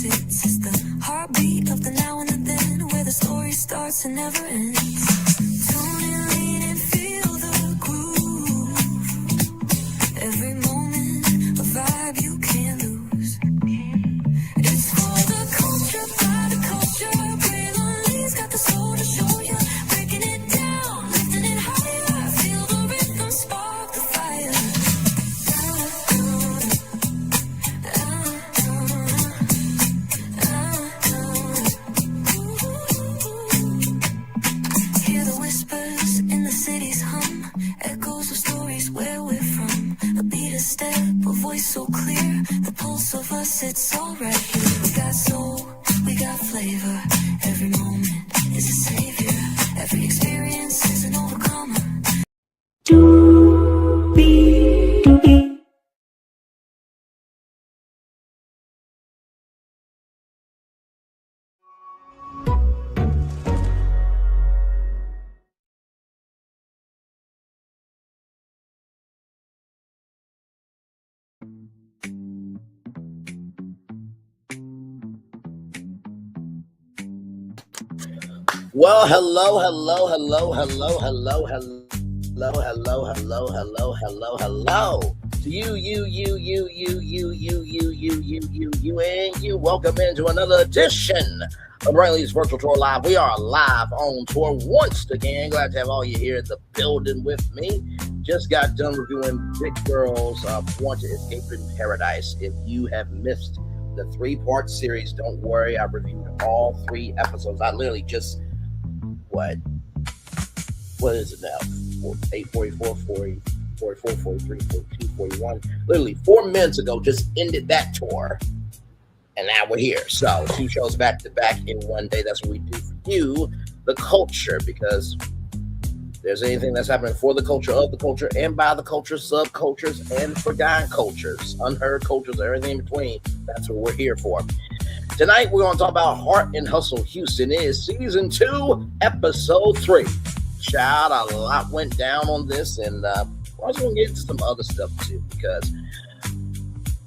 exits. It's the heartbeat of the now and the then, where the story starts and never ends. Tune in, lean and feel the groove. Every moment, a vibe you can't lose. It's for the culture, by the culture. Braylon got the soul to show you. Breaking it down, lifting it higher. Feel the rhythm, spark the fire. Hear the whispers in the city's hum, echoes of stories where we're from. A beat, a step, a voice so clear, the pulse of us, it's all right here. We got soul, we got flavor. Every moment is a savior. Every experience is an overcomer. Well, hello to you. Welcome into another edition of Riley's Virtual Tour Live. We are live on tour once again. Glad to have all you here in the building with me. Just got done reviewing Big Girls Want to Escape in Paradise. If you have missed the 3-part series, don't worry. I reviewed all 3 episodes. I literally just what is it now? 8, 44, 40, 44, 43, 42, 41. Literally 4 minutes ago, just ended that tour. And now we're here. So 2 shows back to back in one day. That's what we do for you, the culture, because there's anything that's happening for the culture, of the culture, and by the culture, subcultures, and forgotten cultures, unheard cultures, everything in between. That's what we're here for. Tonight, we're going to talk about Heart and Hustle Houston. It is season 2, episode 3. Child, a lot went down on this, and I was going to get into some other stuff too, because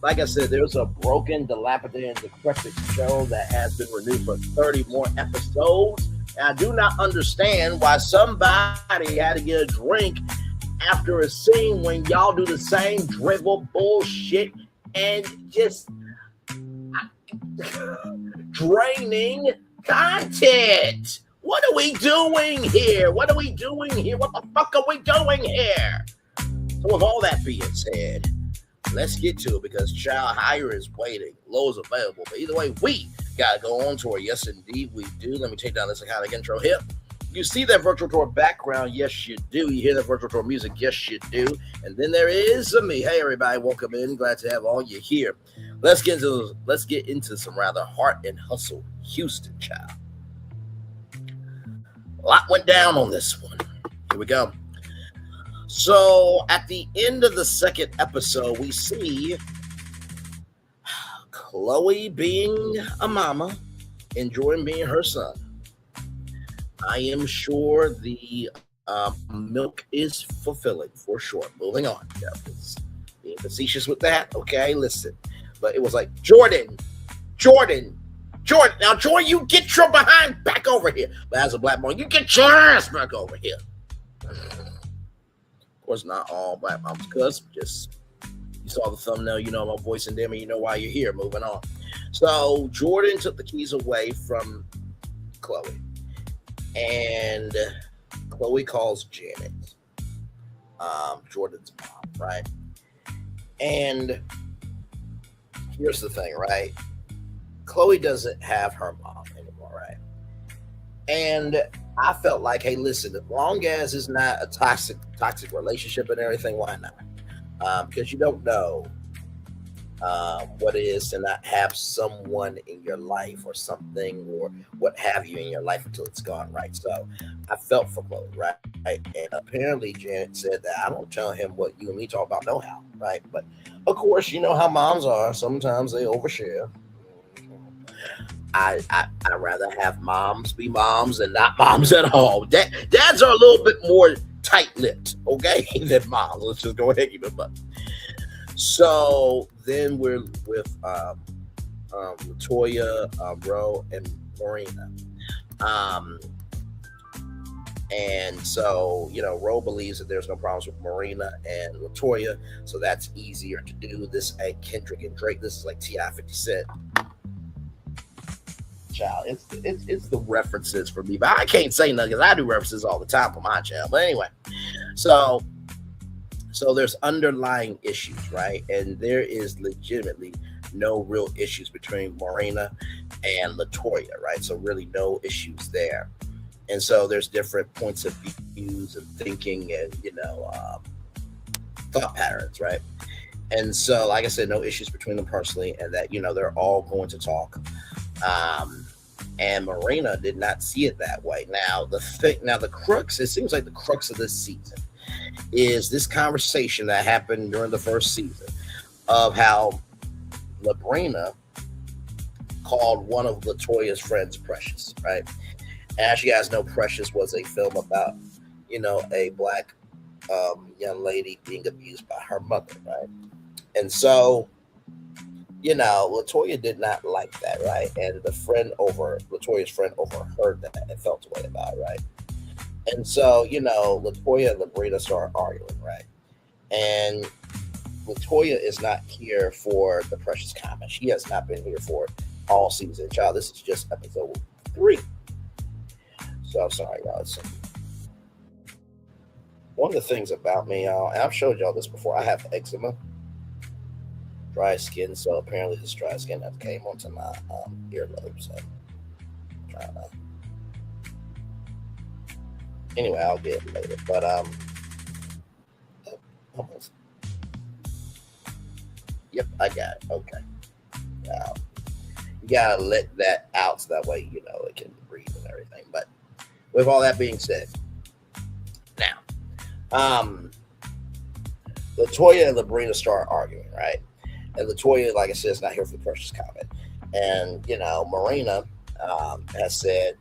like I said, there's a broken, dilapidated, and decrepid show that has been renewed for 30 more episodes. And I do not understand why somebody had to get a drink after a scene when y'all do the same dribble bullshit and just draining content. What are we doing here? What the fuck are we doing here? So with all that being said, let's get to it, because child hire is waiting. Low is available. But either way, we got to go on tour. Yes, indeed, we do. Let me take down this iconic intro here. You see that virtual tour background? Yes, you do. You hear that virtual tour music? Yes, you do. And then there is me. Hey, everybody, welcome in. Glad to have all you here. Let's get into some rather Heart and Hustle Houston, child. A lot went down on this one. Here we go. So at the end of the second episode, we see Chloe being a mama and Jordan being her son. I am sure the milk is fulfilling, for sure. Moving on. Yeah, being facetious with that. Okay, listen. But it was like, Jordan. Now, Jordan, you get your behind back over here. But as a black boy, you get your ass back over here. Of course, not all black moms cuss. Just, you saw the thumbnail, you know my voice and them, and you know why you're here. Moving on. So Jordan took the keys away from Chloe. And Chloe calls Janet, Jordan's mom, right? And here's the thing, right? Chloe doesn't have her mom anymore, right? And I felt like, hey, listen, as long as it's not a toxic relationship and everything, why not? Because you don't know what it is to not have someone in your life or something or what have you in your life until it's gone, right? So I felt for Chloe, right? And apparently Janet said that I don't tell him what you and me talk about no how, right? But of course, you know how moms are. Sometimes they overshare. I'd rather have moms be moms and not moms at all. Dads are a little bit more tight-lipped, okay, than moms. Let's just go ahead and keep it up. So then we're with Latoya, Roe, and Murrena. Um, and so, Roe believes that there's no problems with Murrena and Latoya, so that's easier to do. This ain't Kendrick and Drake. This is like T.I. 50 Cent. Child, it's the references for me, but I can't say nothing because I do references all the time for my channel. But anyway, so there's underlying issues, right? And there is legitimately no real issues between Murrena and Latoya, right? So really no issues there. And so there's different points of views and thinking and, thought patterns, right? And so, like I said, no issues between them personally, and that, they're all going to talk. And Murrena did not see it that way. Now, the crux, it seems like the crux of this season is this conversation that happened during the first season of how Lebrina called one of Latoya's friends Precious, right? And as you guys know, Precious was a film about, a black young lady being abused by her mother, right? And so, Latoya did not like that, right? And Latoya's friend overheard that and felt a way about it, right? And so, Latoya and Lebrina start arguing, right? And Latoya is not here for the Precious comment. She has not been here for it all season. Child, this is just episode 3. So I'm sorry, y'all. One of the things about me, y'all, and I've showed y'all this before, I have eczema, dry skin. So apparently this dry skin that came onto my earlobe. So I'm trying to. Anyway, I'll get it later. But almost. Yep, I got it. Okay. Now you gotta let that out so that way it can breathe and everything. But with all that being said, now Latoya and Lebrina start arguing, right? And Latoya, like I said, is not here for the Precious comment. And Murrena has said,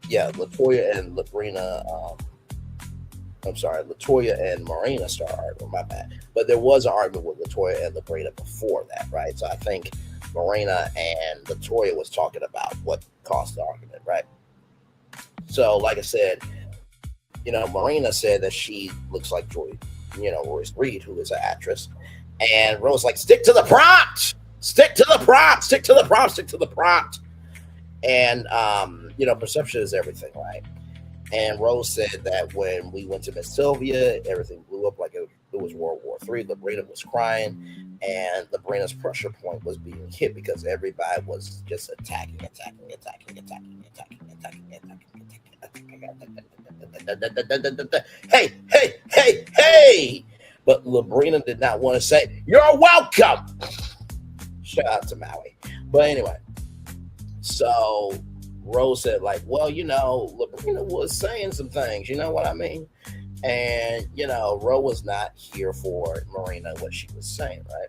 Latoya and Lebrina. Latoya and Murrena start arguing. My bad. But there was an argument with Latoya and Lebrina before that, right? So I think Murrena and Latoya was talking about what caused the argument, right? So, like I said, Murrena said that she looks like Royce Reed, who is an actress. And Rose like, stick to the prompt, stick to the prompt, stick to the prompt, stick to the prompt. And, perception is everything, right? And Rose said that when we went to Miss Sylvia, everything blew up like it was World War III. Lebrina was crying, and Lebrina's pressure point was being hit because everybody was just attacking. Hey! But Lebrina did not want to say, "You're welcome." Shout out to Maui. But anyway, so Rose said, like, well, Lebrina was saying some things, you know what I mean? And, Rose was not here for Murrena, what she was saying, right?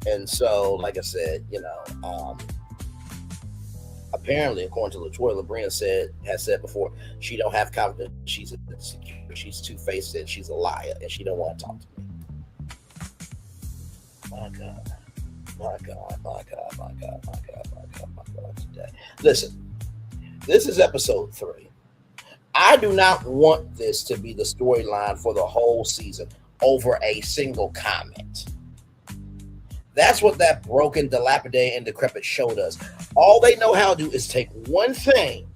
And so, like I said, apparently, according to Latoya, Lebrina has said before, she don't have confidence, she's insecure, she's two-faced, and she's a liar, and she don't want to talk to me. My God. Today. Listen, this is episode 3. I do not want this to be the storyline for the whole season over a single comment. That's what that broken, dilapidated, and decrepid showed us. All they know how to do is take one thing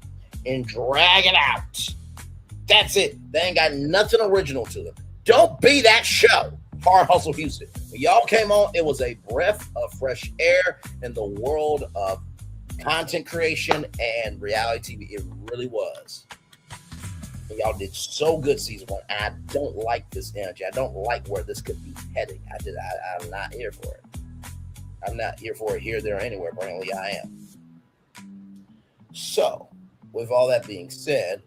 and drag it out. That's it. They ain't got nothing original to them. Don't be that show. Hard Hustle Houston. When y'all came on, it was a breath of fresh air in the world of content creation and reality TV. It really was. And y'all did so good season 1. I don't like this energy. I don't like where this could be heading. I'm not here for it. I'm not here for it here, there, or anywhere. Apparently, I am. So, with all that being said,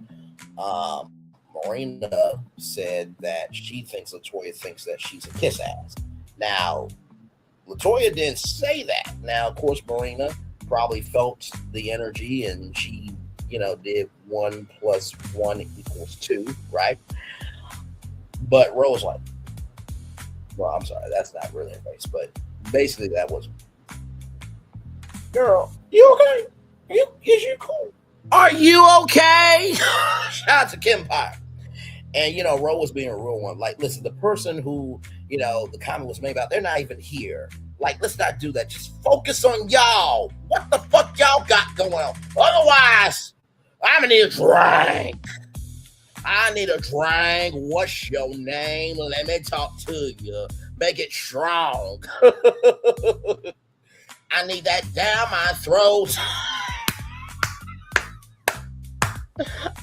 Murrena said that she thinks Latoya thinks that she's a kiss ass. Now, Latoya didn't say that. Now, of course, Murrena probably felt the energy and she, did 1 + 1 = 2, right? But Rose like, well, I'm sorry, that's not really her face, but basically that was Girl, you okay? Is you cool? Are you okay? Shout out to Kim Pie. And Roe was being a real one. Like, listen, the person who the comment was made about, they're not even here. Like, let's not do that. Just focus on y'all. What the fuck y'all got going on? Otherwise, I'm gonna need a drink. I need a drink. What's your name? Let me talk to you. Make it strong. I need that down my throat.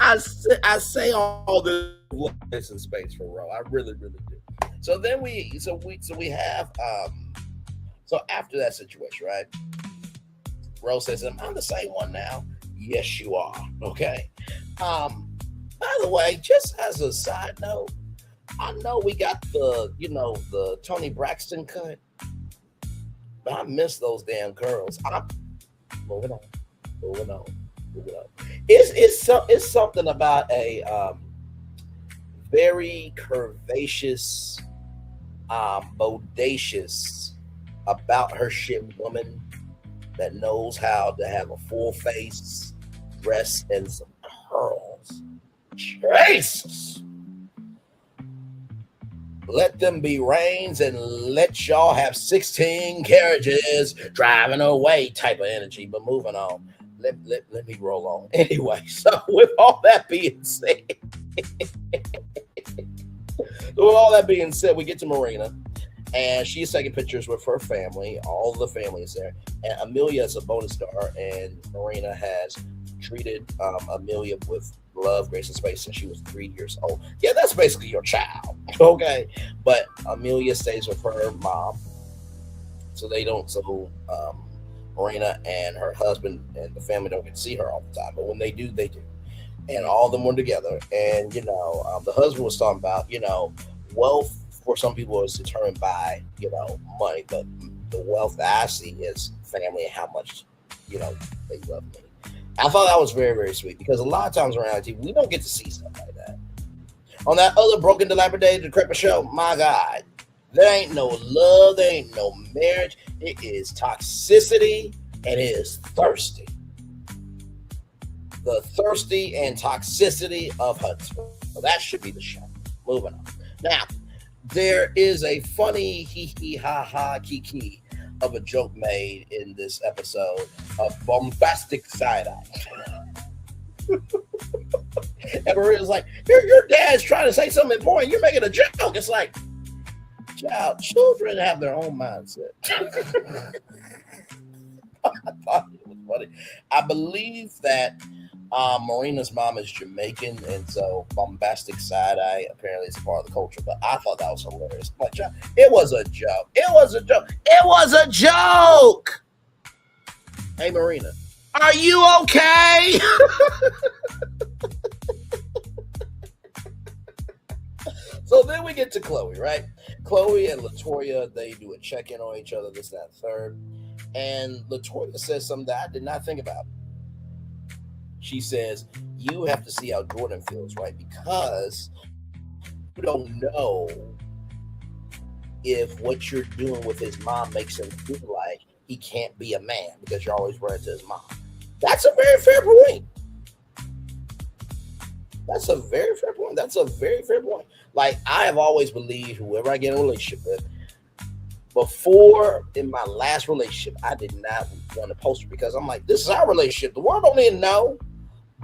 I say all this in space for Roe. I really, really do. So then we have so after that situation, right? Roe says, "Am I the same one now?" Yes, you are. Okay. By the way, just as a side note, I know we got the Tony Braxton cut, but I miss those damn curls. I'm moving on. It's something about a very curvaceous, bodacious about her shit woman that knows how to have a full face, dress, and some curls. Jesus! Let them be reins and let y'all have 16 carriages driving away type of energy. But moving on. Let me roll on. Anyway, so with all that being said, we get to Murrena, and she's taking pictures with her family. All the family is there. And Amelia is a bonus star, and Murrena has treated Amelia with love, grace, and space since she was 3 years old. Yeah, that's basically your child. Okay. But Amelia stays with her mom. So Murrena and her husband and the family don't get to see her all the time. But when they do, they do. And all of them were together. And, the husband was talking about, wealth for some people is determined by, money. But the wealth that I see is family and how much, they love me. I thought that was very, very sweet because a lot of times around TV, we don't get to see stuff like that. On that other broken, dilapidated, decrepid show, my God, there ain't no love, there ain't no marriage. It is toxicity and it is thirsty. The thirsty and toxicity of Huntsville. So that should be the show. Moving on. Now, there is a funny hee ha ha kiki of a joke made in this episode of bombastic side-eye. And Maria's like, your dad's trying to say something important. You're making a joke. It's like, children have their own mindset. I thought it was funny. I believe that Murrena's mom is Jamaican, and so bombastic side-eye apparently is a part of the culture. But I thought that was hilarious. Like, it was a joke. It was a joke. Hey, Murrena, are you okay? So then we get to Chloe, right? Chloe and Latoya, they do a check-in on each other, this, that, third. And Latoya says something that I did not think about. She says, you have to see how Jordan feels, right? Because you don't know if what you're doing with his mom makes him feel like he can't be a man because you're always running to his mom. That's a very fair point. That's a very fair point. Like, I have always believed whoever I get in a relationship with, before in my last relationship, I did not want to post her because I'm like, this is our relationship. The world don't even know.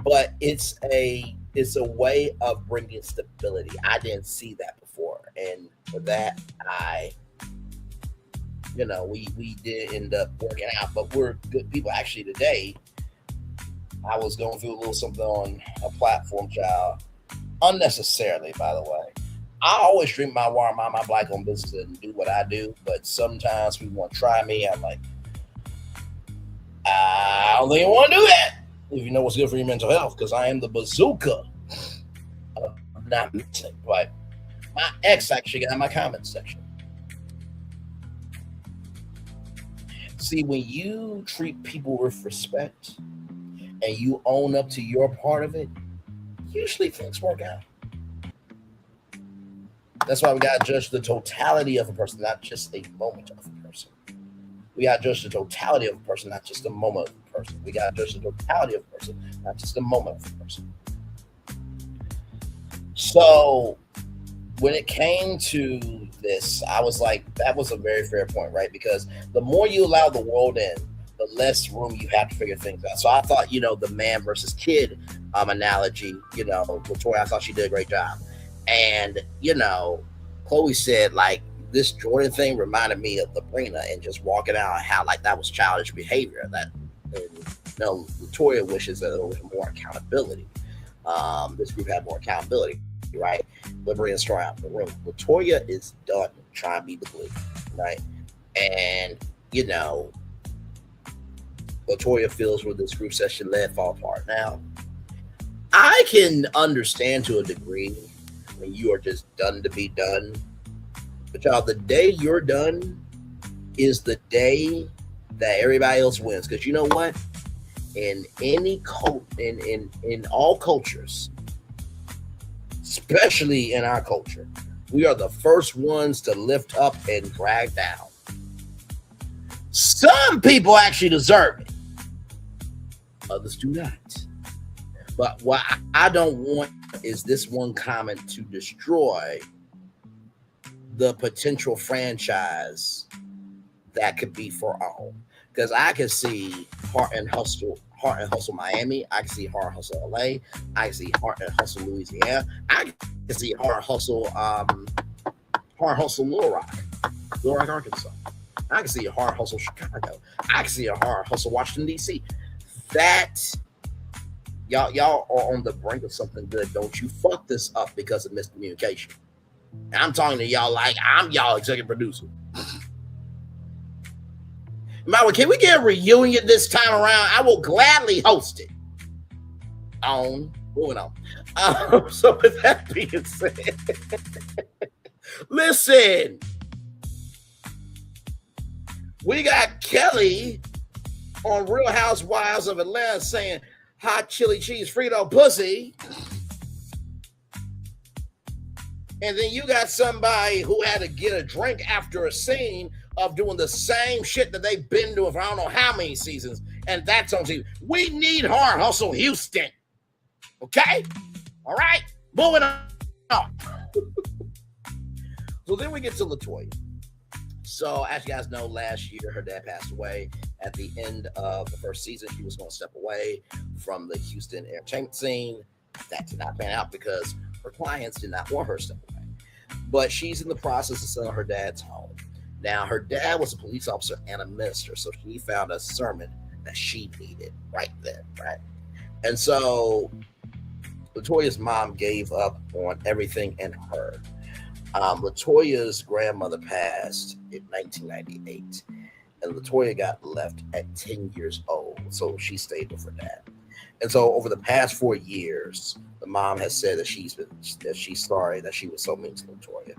But it's a way of bringing stability. I didn't see that before. And for that, we did end up working out, but we're good people. Actually, today, I was going through a little something on a platform, child. Unnecessarily, by the way. I always drink my water, mind my black on business and do what I do. But sometimes people want to try me. I'm like, I don't think I want to do that. If you know what's good for your mental health, because I am the bazooka of not missing. But my ex actually got in my comment section. See, when you treat people with respect and you own up to your part of it, usually things work out. That's why we got to judge the totality of a person, not just a moment of a person. We got to judge the totality of a person, not just the moment of a person. We got to judge the totality of a person, not just the moment of a person. So when it came to this, I was like, that was a very fair point, right? Because the more you allow the world in, the less room you have to figure things out. So I thought, the man versus kid analogy, Latoya, I thought she did a great job. And, Chloe said, like, this Jordan thing reminded me of Lebrina and just walking out and how, like, that was childish behavior. That, Latoya wishes that there was more accountability. This group had more accountability, right? Lebrina's throwing out the room. Latoya is done trying to be the glue, right? And, Latoya feels where this group session led fall apart. Now, I can understand to a degree when you are just done to be done. But y'all, the day you're done is the day that everybody else wins. Because you know what? In any in all cultures, especially in our culture, we are the first ones to lift up and drag down. Some people actually deserve it. Others do not. But what I don't want is this one comment to destroy the potential franchise that could be for all. Because I can see Heart and Hustle Miami. I can see Heart and Hustle LA. I can see Heart and Hustle Louisiana. I can see Heart and Hustle Little Rock, Arkansas. I can see a Heart and Hustle Chicago. I can see a Heart and Hustle Washington DC. That y'all are on the brink of something good. Don't you fuck this up because of miscommunication. And I'm talking to y'all like I'm y'all executive producer. Matter, can we get a reunion this time around? I will gladly host it. Moving on. So with that being said, listen, we got Kelly on Real Housewives of Atlanta saying hot chili cheese Frito pussy. And then you got somebody who had to get a drink after a scene of doing the same shit that they've been doing for I don't know how many seasons. And that's on TV. We need Hard Hustle Houston. Okay? All right? Moving on. So then we get to Latoya. So as you guys know, last year her dad passed away. At the end of the first season, she was going to step away from the Houston entertainment scene. That did not pan out because her clients did not want her to step away. But she's in the process of selling her dad's home. Now, her dad was a police officer and a minister, so she found a sermon that she needed right then, right? And so Latoya's mom gave up on everything in her. Latoya's grandmother passed in 1998, and Latoya got left at 10 years old, so she stayed with her dad. And so over the past 4 years, the mom has said that she's sorry that she was so mean to Latoya.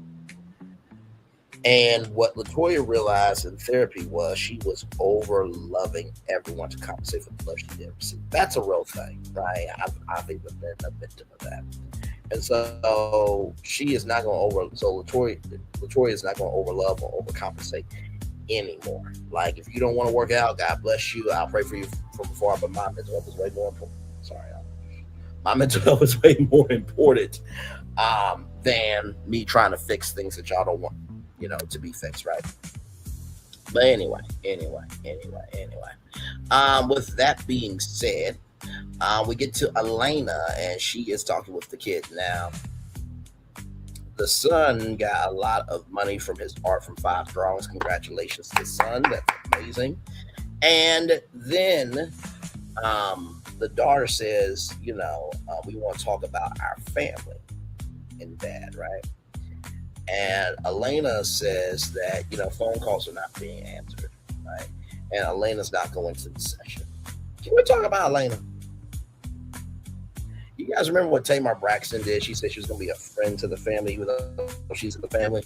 And what Latoya realized in therapy was she was over loving everyone to compensate for the love she did receive. That's a real thing, right? I've even been a victim of that. And so she is not going to Latoya is not going to overlove or overcompensate anymore. Like, if you don't want to work out, God bless you. I'll pray for you from afar, but my mental health is way more important. My mental health is way more important than me trying to fix things that y'all don't want, to be fixed, right? But anyway. With that being said, we get to Alena, and she is talking with the kid. Now, the son got a lot of money from his art from 5 drawings. Congratulations to the son. That's amazing. And then the daughter says, we want to talk about our family and dad, right? And Alena says that, phone calls are not being answered, right? And Alena's not going to the session. Can we talk about Alena? You guys remember what Tamar Braxton did? She said she was going to be a friend to the family, even though she's in the family.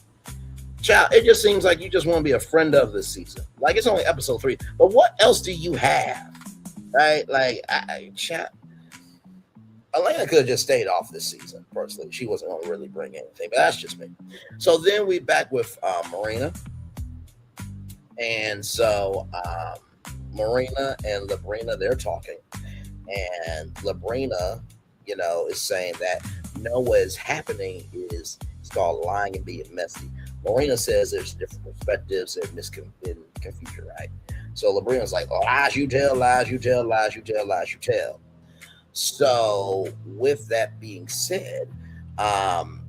Child, it just seems like you just want to be a friend of this season. Like, it's only episode 3. But what else do you have? Right? Like, Alena could have just stayed off this season, personally. She wasn't going to really bring anything, but that's just me. So then we back with murrena. And so Murrena and Lebrina, they're talking, and Lebrina, is saying that no, what is happening is it's called lying and being messy. Murrena says there's different perspectives and confusion, right? So Lebrina's like, oh, lies you tell, lies you tell, lies you tell, lies you tell. So, with that being said,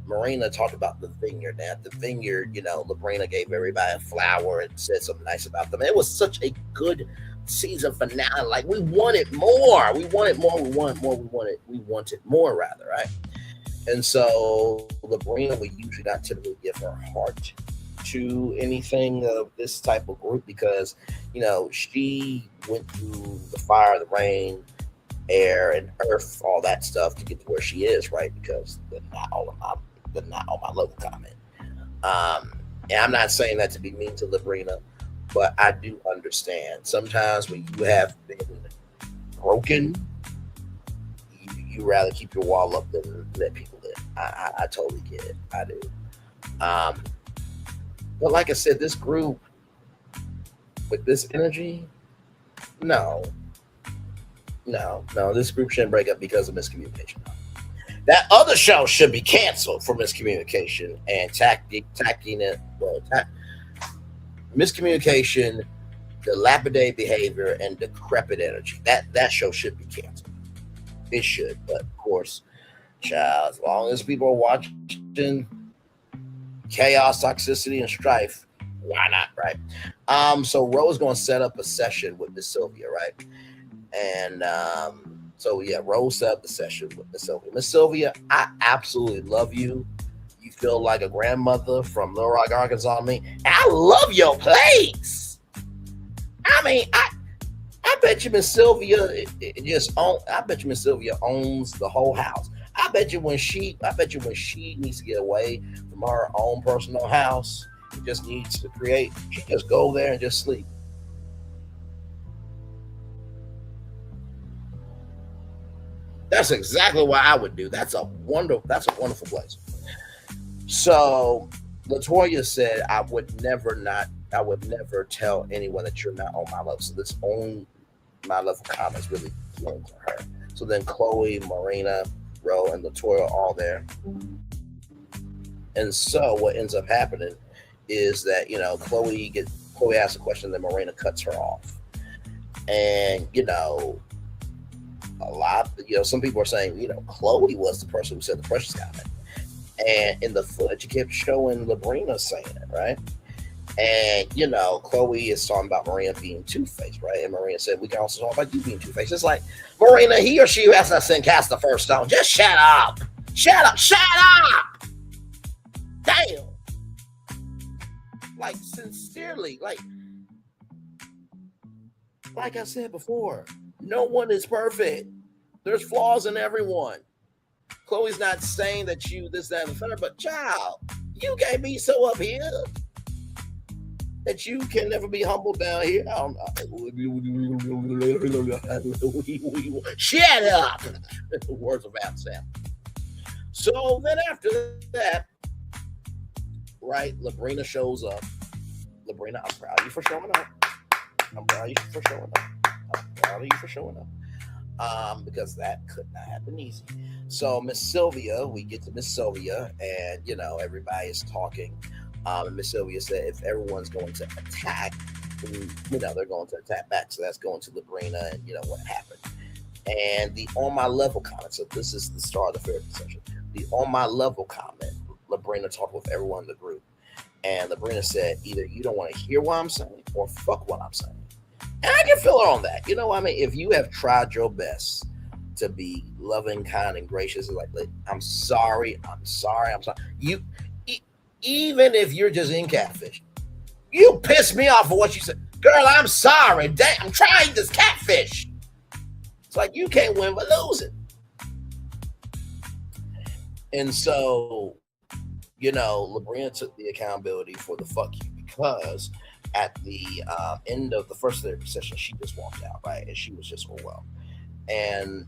Marina talked about the vineyard. Now, at the vineyard, Labrina gave everybody a flower and said something nice about them. It was such a good season finale. Like, we wanted more. We wanted more. We wanted more. We wanted more, rather, right? And so, Labrina would usually not typically give her heart to anything of this type of group because, she went through the fire, the rain, air and earth, all that stuff to get to where she is, right? Because they're not on my level comment. And I'm not saying that to be mean to Labrina, but I do understand. Sometimes when you have been broken, you rather keep your wall up than let people in. I totally get it. I do. But like I said, this group with this energy, no, this group shouldn't break up because of miscommunication. That other show should be canceled for miscommunication and miscommunication, dilapidate behavior, and decrepid energy. That show should be canceled. It should, but of course, child, as long as people are watching chaos, toxicity, and strife, why not, right? So Roe's going to set up a session with Miss Sylvia, right? And so yeah, Rose set up the session with Miss Sylvia. Miss Sylvia, I absolutely love you. You feel like a grandmother from Little Rock, Arkansas to me. And I love your place. I mean, I bet you Miss Sylvia I bet you Miss Sylvia owns the whole house. I bet you when she needs to get away from her own personal house, she just needs to create, she just go there and just sleep. That's exactly what I would do. That's a wonderful place. So Latoya said, I would never tell anyone that you're not on my level. So this own my level comments really appealing to her. So then Chloe, Marina, Ro, and Latoya are all there. And so what ends up happening is that, Chloe asks a question, then Marina cuts her off. And, a lot, some people are saying, Chloe was the person who said the precious comment. And in the footage, it kept showing Lebrina saying it, right? And, Chloe is talking about Marina being two-faced, right? And Marina said, we can also talk about you being two-faced. It's like, Marina, he or she who has to sin cast the first stone. Just shut up. Shut up. Damn. Like, sincerely, like I said before, no one is perfect. There's flaws in everyone. Chloe's not saying that you this, that, and the third, but child, you can't be so up here that you can never be humble down here. Shut up. Words of Sam. So then after that, right, Lebrina shows up. Lebrina, I'm proud of you for showing up. Because that could not happen easy. So Miss Sylvia, we get to Miss Sylvia, and everybody is talking. And Miss Sylvia said if everyone's going to attack, then, they're going to attack back. So that's going to Lebrina and what happened. And the on my level comment. So this is the start of the therapy session. The on my level comment. Lebrina talked with everyone in the group, and Lebrina said either you don't want to hear what I'm saying or fuck what I'm saying. And I can feel her on that. If you have tried your best to be loving, kind, and gracious, like I'm sorry. You, even if you're just in catfish, you pissed me off for what you said. Girl, I'm sorry. Damn, I'm trying this catfish. It's like you can't win but losing. And so, Lebrina took the accountability for the fuck you because at the end of the first therapy session, she just walked out, right? And she was just overwhelmed. And,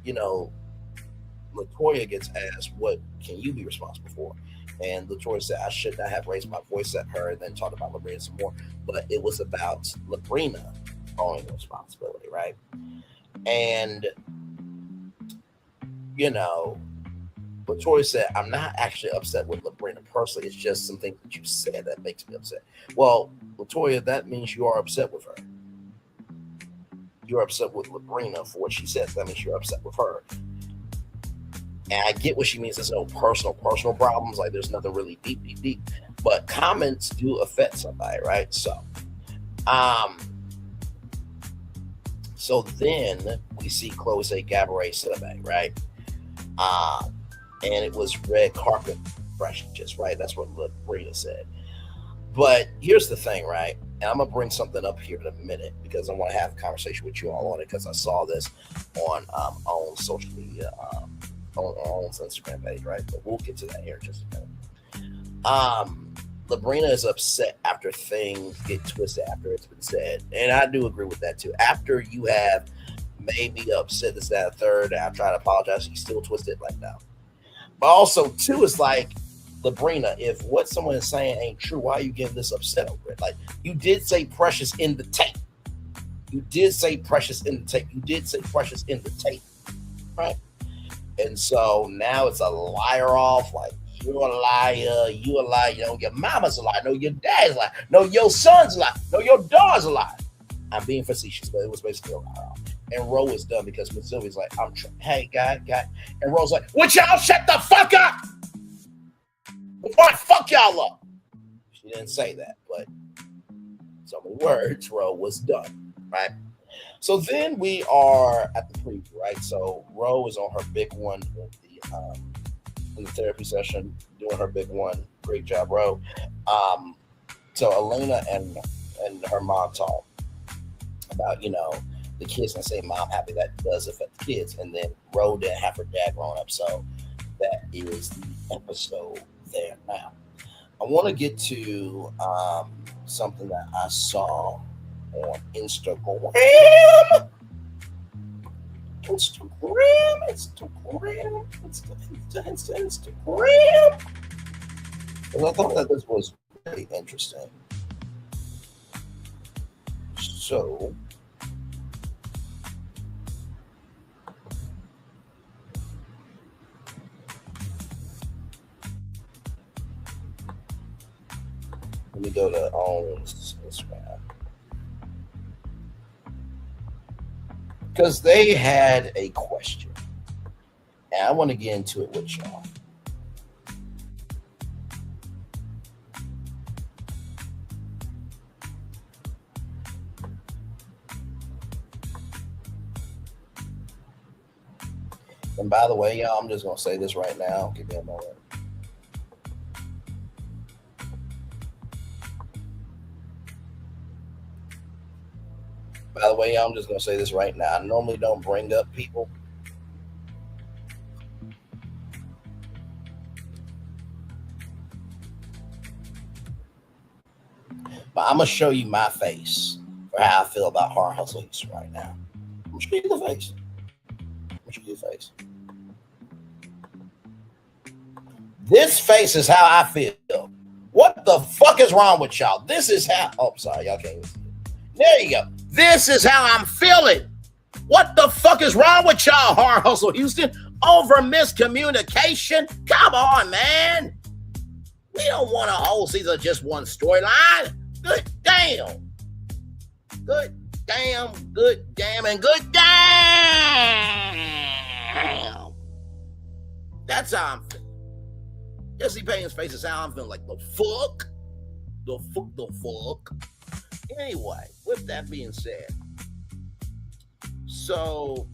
Latoya gets asked, what can you be responsible for? And Latoya said, I should not have raised my voice at her, and then talked about Lebrina some more. But it was about Lebrina owning the responsibility, right? And, you know, Latoya said, I'm not actually upset with Lebrina personally. It's just some things that you said that makes me upset. Well, Latoya, that means you are upset with her. You're upset with Lebrina for what she says. That means you're upset with her. And I get what she means. There's no personal problems. Like, there's nothing really deep. But comments do affect somebody, right? So then we see Chloe Gabourey Sebe, right? And it was red carpet precious, right? That's what Lebrina said. But here's the thing, right? And I'm going to bring something up here in a minute because I want to have a conversation with you all on it because I saw this on social media, on Instagram page, right? But we'll get to that here in just a minute. Lebrina is upset after things get twisted after it's been said. And I do agree with that too. After you have maybe upset this, that, third, and I try to apologize, you still twist it like that. But also too, it's like, Lebrina, if what someone is saying ain't true, why are you getting this upset over it? Like, you did say Precious in the tape. You did say Precious in the tape. You did say Precious in the tape, right? And so now it's a liar off, like, you're a liar, you a liar, you know, your mama's a liar, no, your dad's a liar, no, your son's a liar, no, your daughter's a liar. I'm being facetious, but it was basically a liar off. And Roe is done because Miss Sylvia's like, hey, guy. And Roe's like, would y'all shut the fuck up? Before I fuck y'all up. She didn't say that, but so many words, Roe was done, right? So then we are at the preview, right? So Roe is on her big one in the therapy session, doing her big one. Great job, Roe. So Alena and her mom talk about, you know, the kids, and say, Mom, happy that does affect the kids. And then Roe didn't have her dad growing up, so that is the episode there. Now, I want to get to something that I saw on Instagram. Instagram. And I thought that this was very interesting. So, let me go to Instagram. Because they had a question. And I want to get into it with y'all. And by the way, y'all, I'm just going to say this right now. Give me a moment. By the way, y'all, I'm just going to say this right now. I normally don't bring up people. But I'm going to show you my face for how I feel about hard hustle right now. I'm going to show you the face. This face is how I feel. What the fuck is wrong with y'all? This is how. Oh, sorry, y'all can't even see it. There you go. This is how I'm feeling. What the fuck is wrong with y'all, Hard Hustle Houston? Over miscommunication? Come on, man. We don't want a whole season of just one storyline. Good damn. Good damn, good damn, and good damn. That's how I'm feeling. Jesse Payne's face is how I'm feeling. Like, the fuck. Anyway, with that being said, so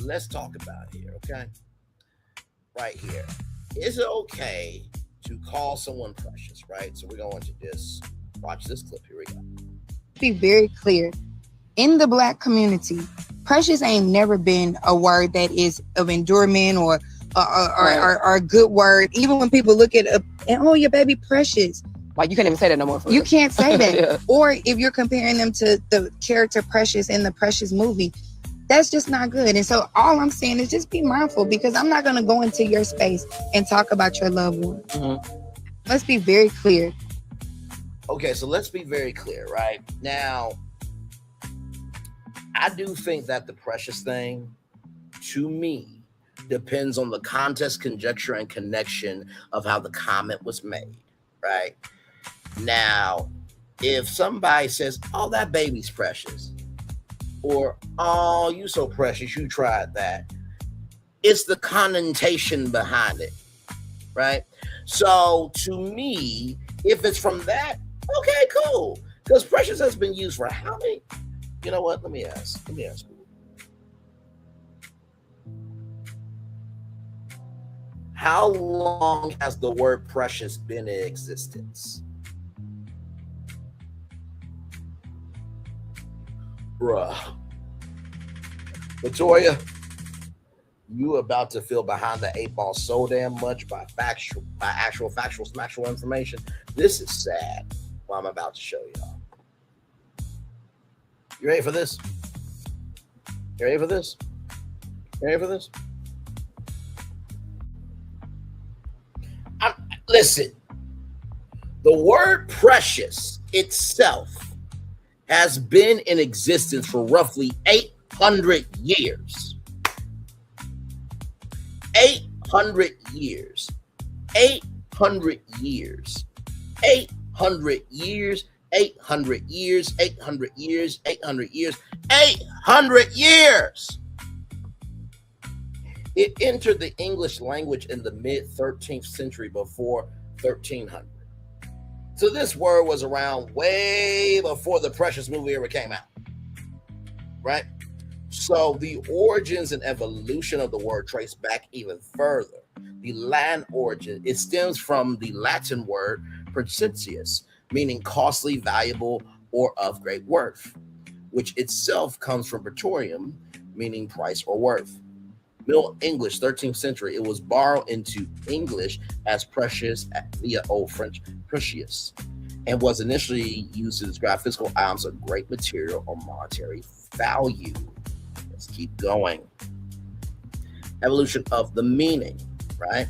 let's talk about it here, okay? Right here. Is it okay to call someone precious, right? So we're going to just watch this clip. Here we go. Be very clear. In the Black community, precious ain't never been a word that is of endurement or a good word. Even when people look at oh, your baby precious. Like, you can't even say that no more. You can't say that. Yeah. Or if you're comparing them to the character Precious in the Precious movie, That's just not good. And so all I'm saying is just be mindful, because I'm not going to go into your space and talk about your loved one. Mm-hmm. Let's be very clear. Okay, so let's be very clear, right? Now, I do think that the precious thing, to me, depends on the context, conjecture, and connection of how the comment was made, right? Now, if somebody says, oh, that baby's precious, or, oh, you so precious, you tried that, it's the connotation behind it, right? So to me, if it's from that, okay, cool. Because precious has been used for how many? You know what? Let me ask. How long has the word precious been in existence? Bruh. Latoya, you about to feel behind the 8 ball so damn much by actual factual information. This is sad. What I'm about to show y'all. You ready for this? You ready for this? You ready for this? Listen, the word precious itself has been in existence for roughly 800 years. 800 years. 800 years. 800 years. 800 years. 800 years. 800 years. 800 years. It entered the English language in the mid-13th century before 1300. So this word was around way before the Precious movie ever came out, right? So the origins and evolution of the word trace back even further. The Latin origin, it stems from the Latin word precious, meaning costly, valuable, or of great worth, which itself comes from praetorium, meaning price or worth. Middle English, 13th century, it was borrowed into English as precious via Old French precious, and was initially used to describe physical items of great material or monetary value. Let's keep going. Evolution of the meaning, right?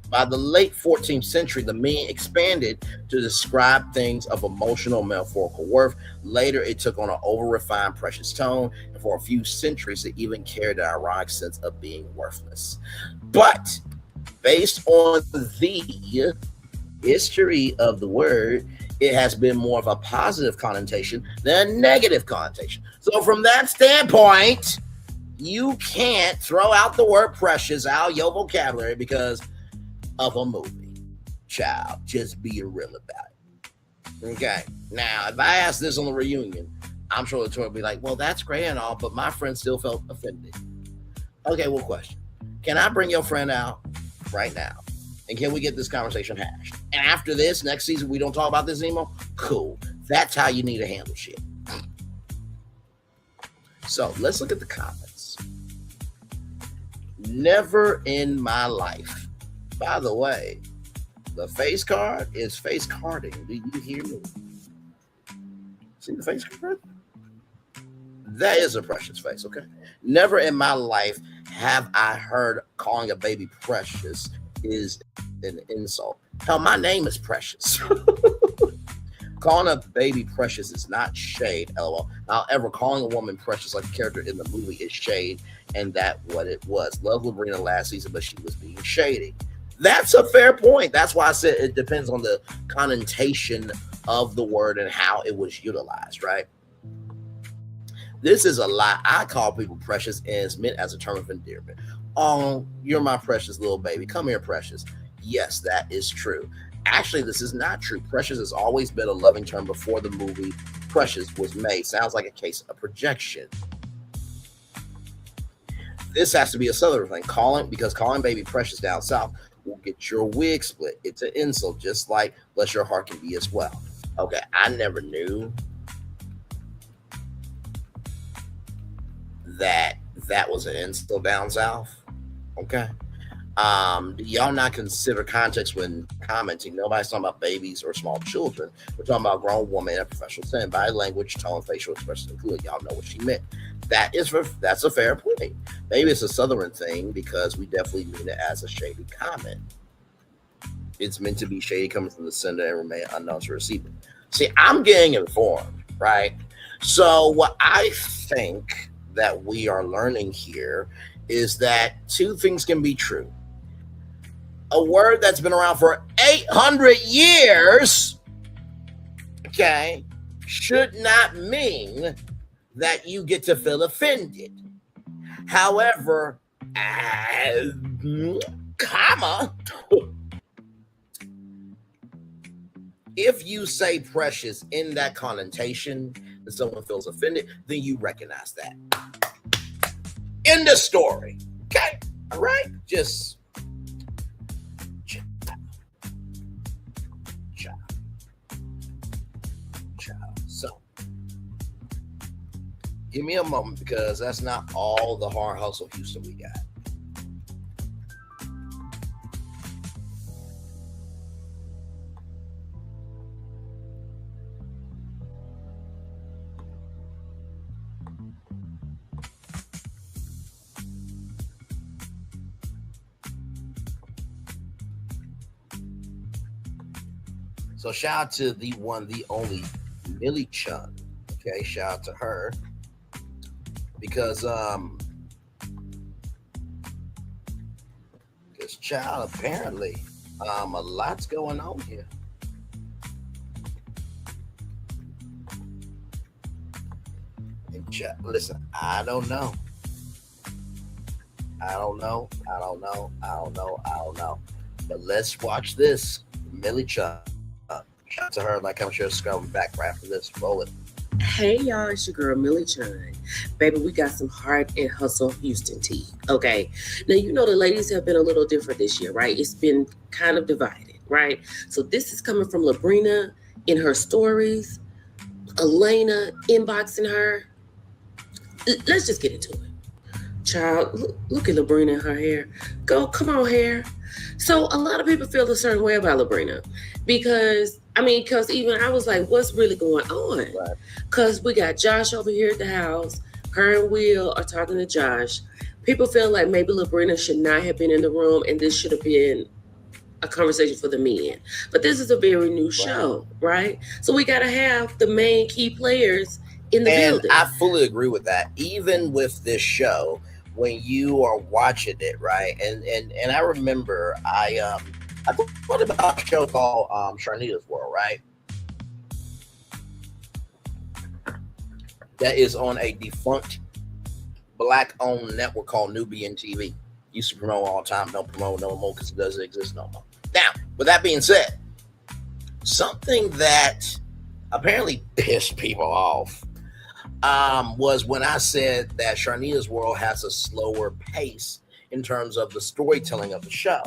By the late 14th century, the meaning expanded to describe things of emotional, metaphorical worth. Later, it took on an over-refined, precious tone, and for a few centuries, it even carried an ironic sense of being worthless. But based on the history of the word, it has been more of a positive connotation than a negative connotation. So from that standpoint, you can't throw out the word precious out of your vocabulary because of a movie. Child, just be real about it. Okay. Now, if I ask this on the reunion, I'm sure the tour will be like, well, that's great and all, but my friend still felt offended. Okay, well, question. Can I bring your friend out right now? And can we get this conversation hashed? And after this, next season, we don't talk about this anymore? Cool. That's how you need to handle shit. So let's look at the comments. Never in my life. By the way, the face card is face carding. Do you hear me? See the face card? That is a precious face, okay? Never in my life have I heard calling a baby precious is an insult. Hell, my name is Precious. Calling a baby precious is not shade, lol. However, calling a woman precious like a character in the movie is shade, and that's what it was. Love Lebrina last season, but she was being shady. That's a fair point. That's why I said it depends on the connotation of the word and how it was utilized, right? This is a lie. I call people precious and it's meant as a term of endearment. Oh, you're my precious little baby. Come here, precious. Yes, that is true. Actually, this is not true. Precious has always been a loving term before the movie Precious was made. Sounds like a case of projection. This has to be a southern thing. Because calling baby precious down south will get your wig split. It's an insult, just like bless your heart can be as well. Okay, I never knew that was an insult down south. Okay. Do y'all not consider context when commenting? Nobody's talking about babies or small children. We're talking about a grown woman in a professional setting. Body language, tone, facial expressions included. Y'all know what she meant. That's a fair point. Maybe it's a Southern thing because we definitely mean it as a shady comment. It's meant to be shady coming from the sender and remain unknown to receiver. See, I'm getting informed, right? So what I think that we are learning here is that two things can be true. A word that's been around for 800 years, okay, should not mean that you get to feel offended. However, comma, if you say precious in that connotation and someone feels offended, then you recognize that. End of story. Okay. All right. Just so give me a moment because that's not all the hard hustle Houston we got. So shout out to the one, the only Millie Chun. Okay, shout out to her. Because this child apparently a lot's going on here. And child, listen, I don't know. But let's watch this. Millie Chun. Shout out to her, like I'm sure it's coming back right after this. Roll it. Hey y'all, it's your girl Millie Chun. Baby, we got some heart and hustle Houston tea. Okay. Now you know the ladies have been a little different this year, right? It's been kind of divided, right? So this is coming from Lebrina in her stories, Alena inboxing her. Let's just get into it. Child, look at Lebrina and her hair. Come on, hair. So a lot of people feel a certain way about Lebrina because even I was like, what's really going on? Because we got Josh over here at the house. Her and Will are talking to Josh. People feel like maybe Lebrina should not have been in the room and this should have been a conversation for the men. But this is a very new show, right? So we got to have the main key players in the building. I fully agree with that. Even with this show, when you are watching it, right? And I remember I thought about a show called Sharnita's World, right? That is on a defunct Black-owned network called Nubian TV. Used to promote all the time, don't promote no more because it doesn't exist no more. Now, with that being said, something that apparently pissed people off was when I said that Sharnita's World has a slower pace in terms of the storytelling of the show.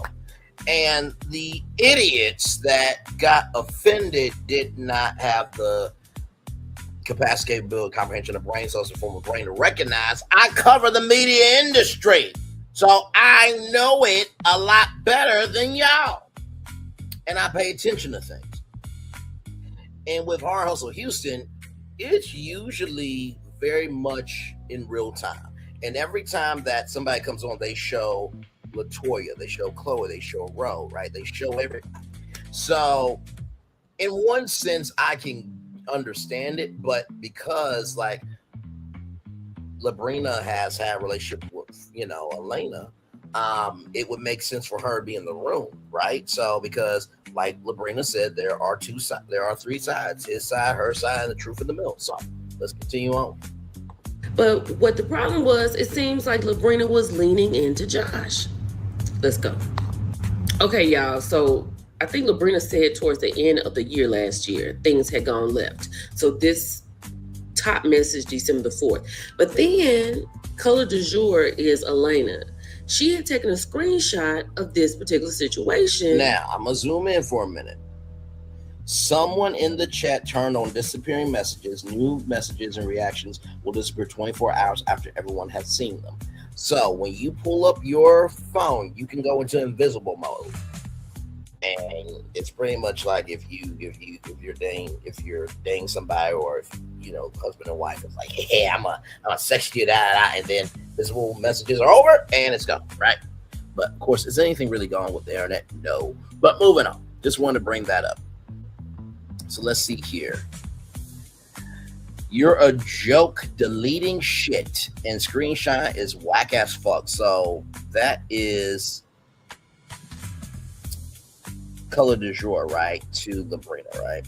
And the idiots that got offended did not have the capacity, capability, comprehension of brain cells to form a brain to recognize I cover the media industry. So I know it a lot better than y'all. And I pay attention to things. And with Hard Hustle Houston, it's usually very much in real time. And every time that somebody comes on, they show Latoya, they show Chloe, they show Roe, right? They show everybody. So in one sense, I can understand it, but because like Lebrina has had a relationship with, Alena, it would make sense for her to be in the room, right? So because like Lebrina said, there are three sides, his side, her side, and the truth in the middle. So let's continue on. But what the problem was, it seems like Lebrina was leaning into Josh. Let's go. Okay, y'all. So I think Lebrina said towards the end of the year last year, things had gone left. So this top message December the 4th. But then color du jour is Alena. She had taken a screenshot of this particular situation. Now, I'm going to zoom in for a minute. Someone in the chat turned on disappearing messages. New messages and reactions will disappear 24 hours after everyone has seen them. So when you pull up your phone, you can go into invisible mode. And it's pretty much like if you're dating somebody, or if husband and wife is like, hey, I'm a sex you, and then this little messages are over and it's gone, right? But of course, is anything really gone with the internet? No. But moving on. Just wanted to bring that up. So let's see here. You're a joke. Deleting shit and screenshot is whack as fuck. So that is color du jour, right? To Lebrina, right?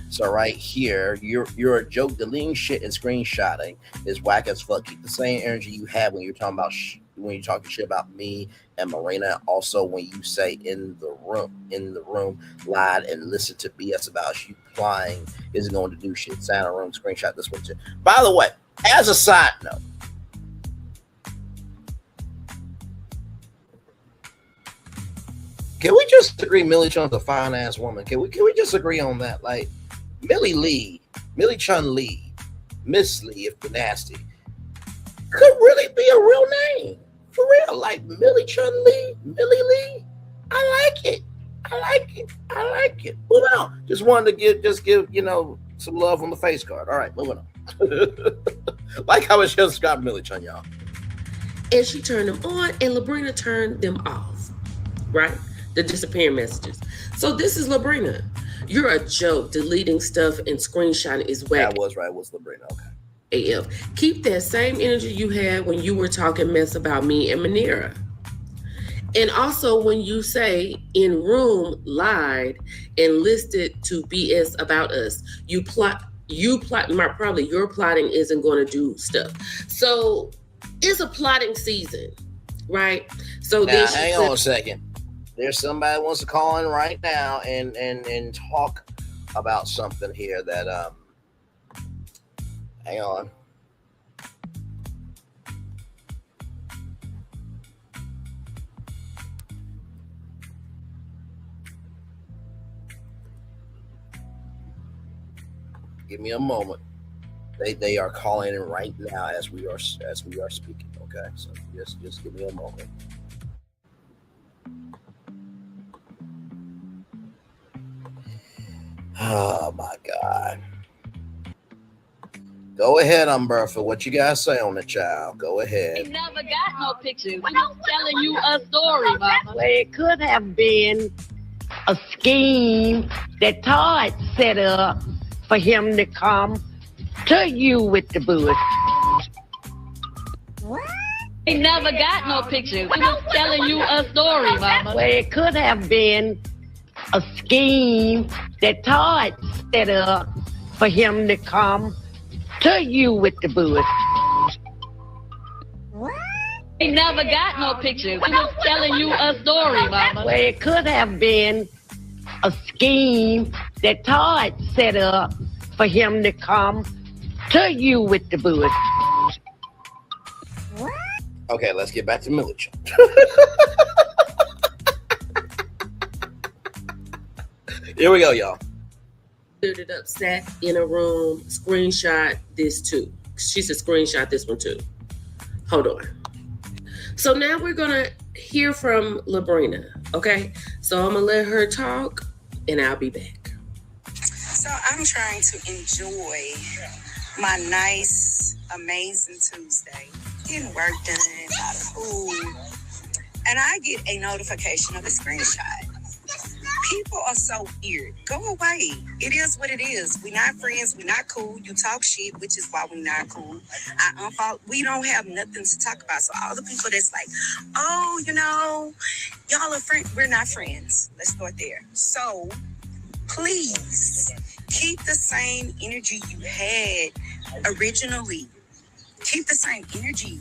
So right here, you're a joke. Deleting shit and screenshotting is whack as fuck. Keep the same energy you have when you're talking about when you're talking shit about me and Murrena. Also, when you say in the room, lied and listen to BS about you flying isn't going to do shit. Sign a room, screenshot this one too. By the way, as a side note, can we just agree Millie Chun's a fine ass woman? Can we just agree on that? Like Millie Chun Lee, Miss Lee, if the nasty, could really be a real name. For real. Like Millie Chun Lee, Millie Lee. I like it. Moving on. Just wanted to give some love on the face card. All right, moving on. Like how it's just got Millie Chun, y'all. And she turned them on, and Lebrina turned them off. Right? The disappearing messages. So this is Lebrina. You're a joke. Deleting stuff and screenshotting is whack. That was right. Was Lebrina. Okay. AF. Keep that same energy you had when you were talking mess about me and Manera. And also when you say in room lied and listed to BS about us, your plotting isn't going to do stuff. So it's a plotting season, right? So now hang on a second. There's somebody who wants to call in right now and talk about something here that hang on. Give me a moment. They are calling in right now as we are speaking. Okay, so just give me a moment. Oh my God. Go ahead, Umberto. What you guys say on the child? Go ahead. He never got no pictures. Well, I'm telling you a story, Mama. Well, it could have been a scheme that Todd set up for him to come to you with the bush. What? He never got no pictures. I'm telling you a story, Mama. Well, it could have been a scheme that Todd set up for him to come to you with the bush. What? He never got no pictures. I'm telling you a story, Mama. Well, it could have been a scheme that Todd set up for him to come to you with the bush. What? Okay, let's get back to Millich. Here we go, y'all. Cleared it up, sat in a room, screenshot this too. She said screenshot this one too. Hold on. So now we're gonna hear from Lebrina, okay? So I'm gonna let her talk and I'll be back. So I'm trying to enjoy my nice, amazing Tuesday. Getting work done, out of food. And I get a notification of a screenshot. People are so weird. Go away. It is what it is. We're not friends. We're not cool. You talk shit, which is why we're not cool. I unfollow. We don't have nothing to talk about. So all the people that's like, oh, y'all are friends. We're not friends. Let's start there. So please keep the same energy you had originally. Keep the same energy.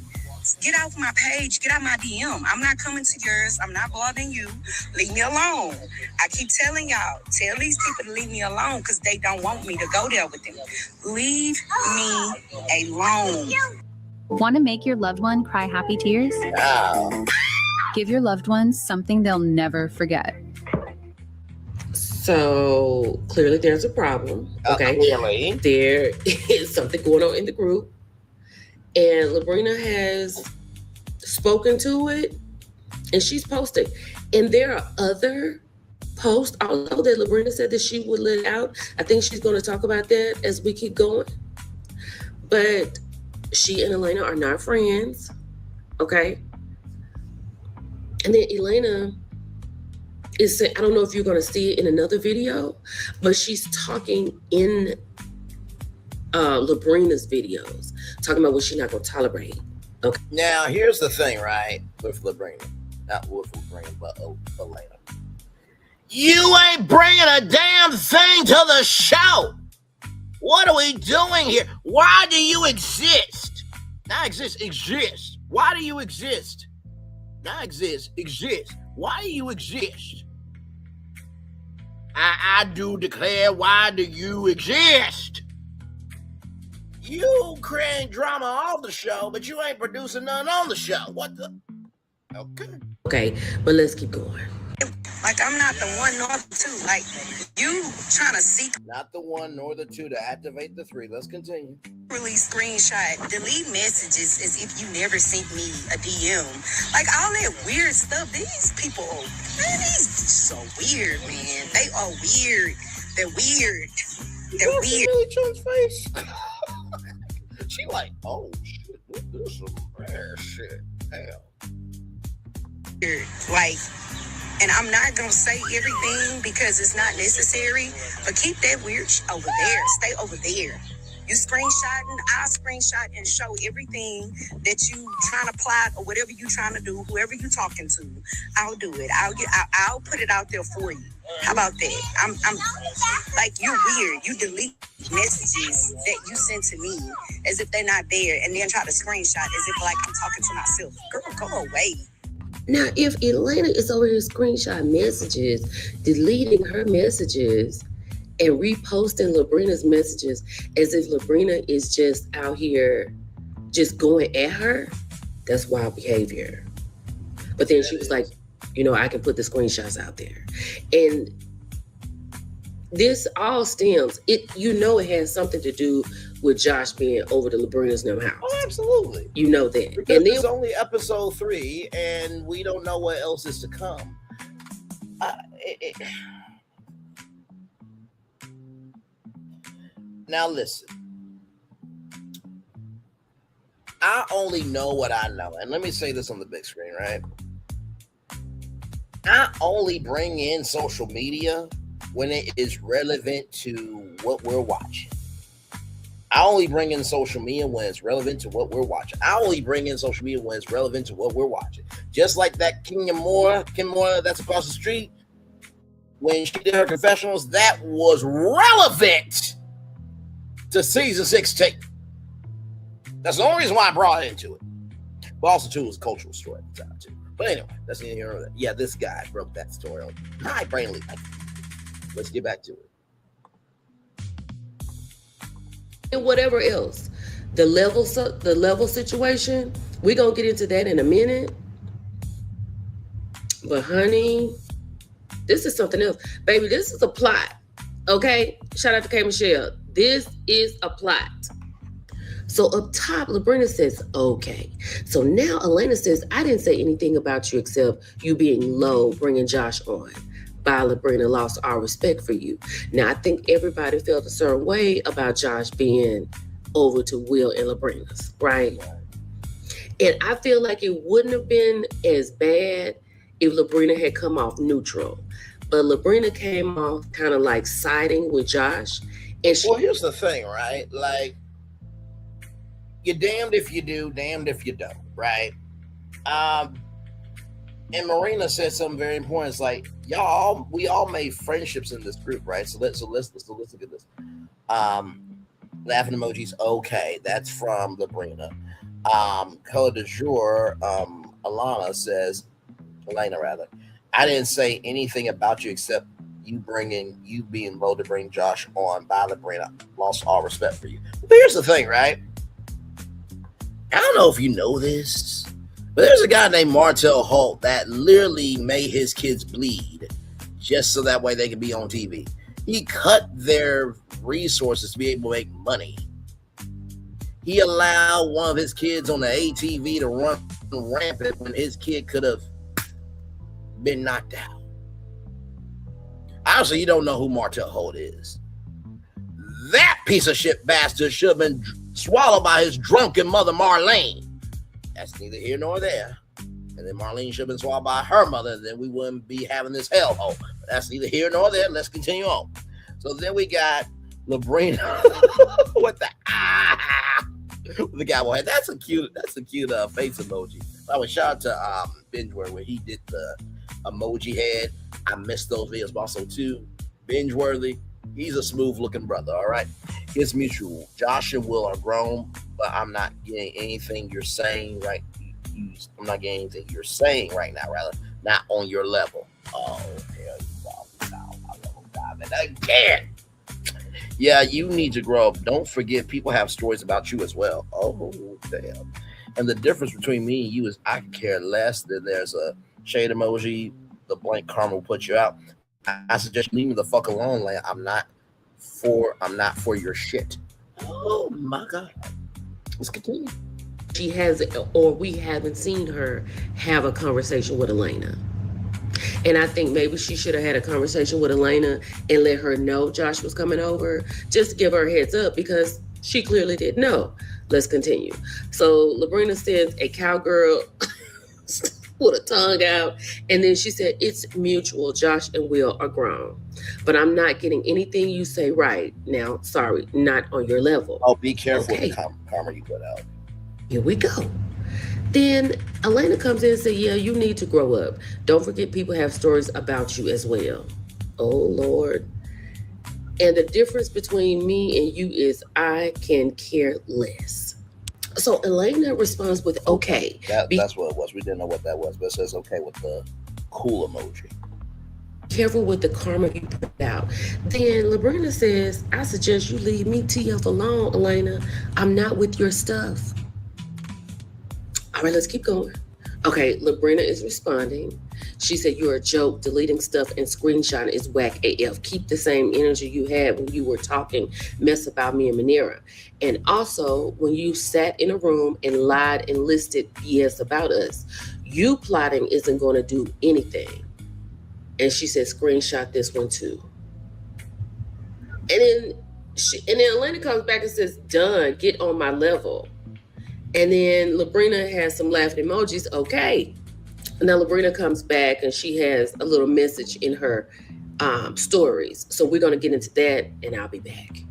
Get off my page. Get out my DM. I'm not coming to yours. I'm not bothering you. Leave me alone. I keep telling y'all, tell these people to leave me alone because they don't want me to go there with them. Leave me alone. Want to make your loved one cry happy tears? Wow. Give your loved ones something they'll never forget. So clearly there's a problem. Okay. Clearly. There is something going on in the group. And Lebrina has spoken to it and she's posted. And there are other post also that Lebrina said that she would let out. I think she's going to talk about that as we keep going. But she and Alena are not friends, okay? And then Alena is saying, I don't know if you're going to see it in another video, but she's talking in Lebrina's videos, talking about what she's not going to tolerate. Okay. Now, here's the thing, right? With Lebrina, not with Lebrina, but Alena. You ain't bringing a damn thing to the show. What are we doing here? Why do you exist? Not exist. Why do you exist? Not exist. Why do you exist? I do declare, why do you exist? You create drama off the show, but you ain't producing none on the show. What the? Okay, but let's keep going. Like, I'm not the one nor the two. Like, you trying to secretly Not the one nor the two to activate the three. Let's continue. screenshot, delete messages as if you never sent me a DM. Like, all that weird stuff. These people, man, these so weird, man. They are weird. They're weird. They're weird. Really Chun's face. She like, oh shit, this is some bad shit. Hell. Like, and I'm not gonna say everything because it's not necessary, but keep that weird over there. Stay over there. You screenshotting, I'll screenshot and show everything that you trying to plot or whatever you trying to do, whoever you talking to, I'll do it. I'll put it out there for you. How about that? I'm like, you're weird. You delete messages that you sent to me as if they're not there, and then try to screenshot as if like I'm talking to myself. Girl, go away. Now, if Alena is over here screenshot messages, deleting her messages, and reposting Lebrina's messages as if Lebrina is just out here just going at her, that's wild behavior. But then she was like, I can put the screenshots out there. And this all stems, it has something to do with Josh being over to Lebrina's new house. Oh, absolutely. You know that. Because And then it's only episode 3, and we don't know what else is to come. Now listen. I only know what I know. And let me say this on the big screen, right? I only bring in social media when it is relevant to what we're watching. I only bring in social media when it's relevant to what we're watching. I only bring in social media when it's relevant to what we're watching. Just like that Kim Moore that's across the street, when she did her confessionals, that was relevant to season 16. That's the only reason why I brought it into it. But also, too, it was a cultural story at the time, too. But anyway, that's the end of that. Yeah, this guy broke that story on my brain leak. Let's get back to it. and whatever else. The level situation, we're going to get into that in a minute. But honey, this is something else. Baby, this is a plot. Okay? Shout out to K. Michelle. This is a plot. So up top, Lebrina says, okay. So now Alena says, I didn't say anything about you except you being low, bringing Josh on. By Lebrina lost our respect for you. Now, I think everybody felt a certain way about Josh being over to Will and Lebrina's, right? And I feel like it wouldn't have been as bad if Lebrina had come off neutral. But Lebrina came off kind of like siding with Josh. And Well, here's the thing, right? Like, you're damned if you do, damned if you don't, right? And Murrena said something very important. It's like, we all made friendships in this group, right? So let's look at this. Laughing emojis, okay, that's from Lebrina. Color du jour, Alena says, Alena rather, I didn't say anything about you except you being low to bring Josh on. By Lebrina, lost all respect for you. But here's the thing, right? I don't know if you know this, but there's a guy named Martell Holt that literally made his kids bleed just so that way they can be on TV. He cut their resources to be able to make money. He allowed one of his kids on the ATV to run rampant when his kid could have been knocked out. Obviously, you don't know who Martell Holt is. That piece of shit bastard should have been swallowed by his drunken mother, Marlene. That's neither here nor there. And then Marlene should have been swallowed by her mother, then we wouldn't be having this hellhole. But that's neither here nor there. Let's continue on. So then we got Lebrina with the the guy head. That's a cute face emoji. I would shout out to Bingeworthy where he did the emoji head. I missed those videos, but also too Bingeworthy. He's a smooth looking brother. All right, it's mutual. Josh and Will are grown, but I'm not getting anything you're saying right. I'm not getting anything you're saying right now. Rather, not on your level. Oh hell, you down my level, diving again. Yeah, you need to grow up. Don't forget, people have stories about you as well. Oh, damn. And the difference between me and you is I care less than there's a shade emoji. The blank karma will put you out. I suggest leave me the fuck alone. Like, I'm not for your shit. Oh, my God. Let's continue. She has, or we haven't seen her have a conversation with Alena. And I think maybe she should have had a conversation with Alena and let her know Josh was coming over, just to give her a heads up, because she clearly didn't know. Let's continue. So Lebrina sends a cowgirl with a tongue out, and then she said, it's mutual. Josh and Will are grown, but I'm not getting anything you say right now. Sorry, not on your level. Oh, be careful with the karma you put out. Here we go. Then Alena comes in and says, yeah, you need to grow up. Don't forget, people have stories about you as well. Oh, Lord. And the difference between me and you is I can care less. So Alena responds with, okay. That's what it was. We didn't know what that was, but it says okay with the cool emoji. Careful with the karma you put out. Then Lebrina says, I suggest you leave me TF alone, Alena. I'm not with your stuff. All right, let's keep going. Okay, Lebrina is responding. She said, you're a joke. Deleting stuff and screenshotting is whack AF. Keep the same energy you had when you were talking mess about me and Manera. And also, when you sat in a room and lied and listed BS about us, you plotting isn't going to do anything. And she said, screenshot this one too. And then Alena comes back and says, done, get on my level. And then Lebrina has some laughing emojis. Okay. And now Lebrina comes back and she has a little message in her stories. So we're going to get into that and I'll be back.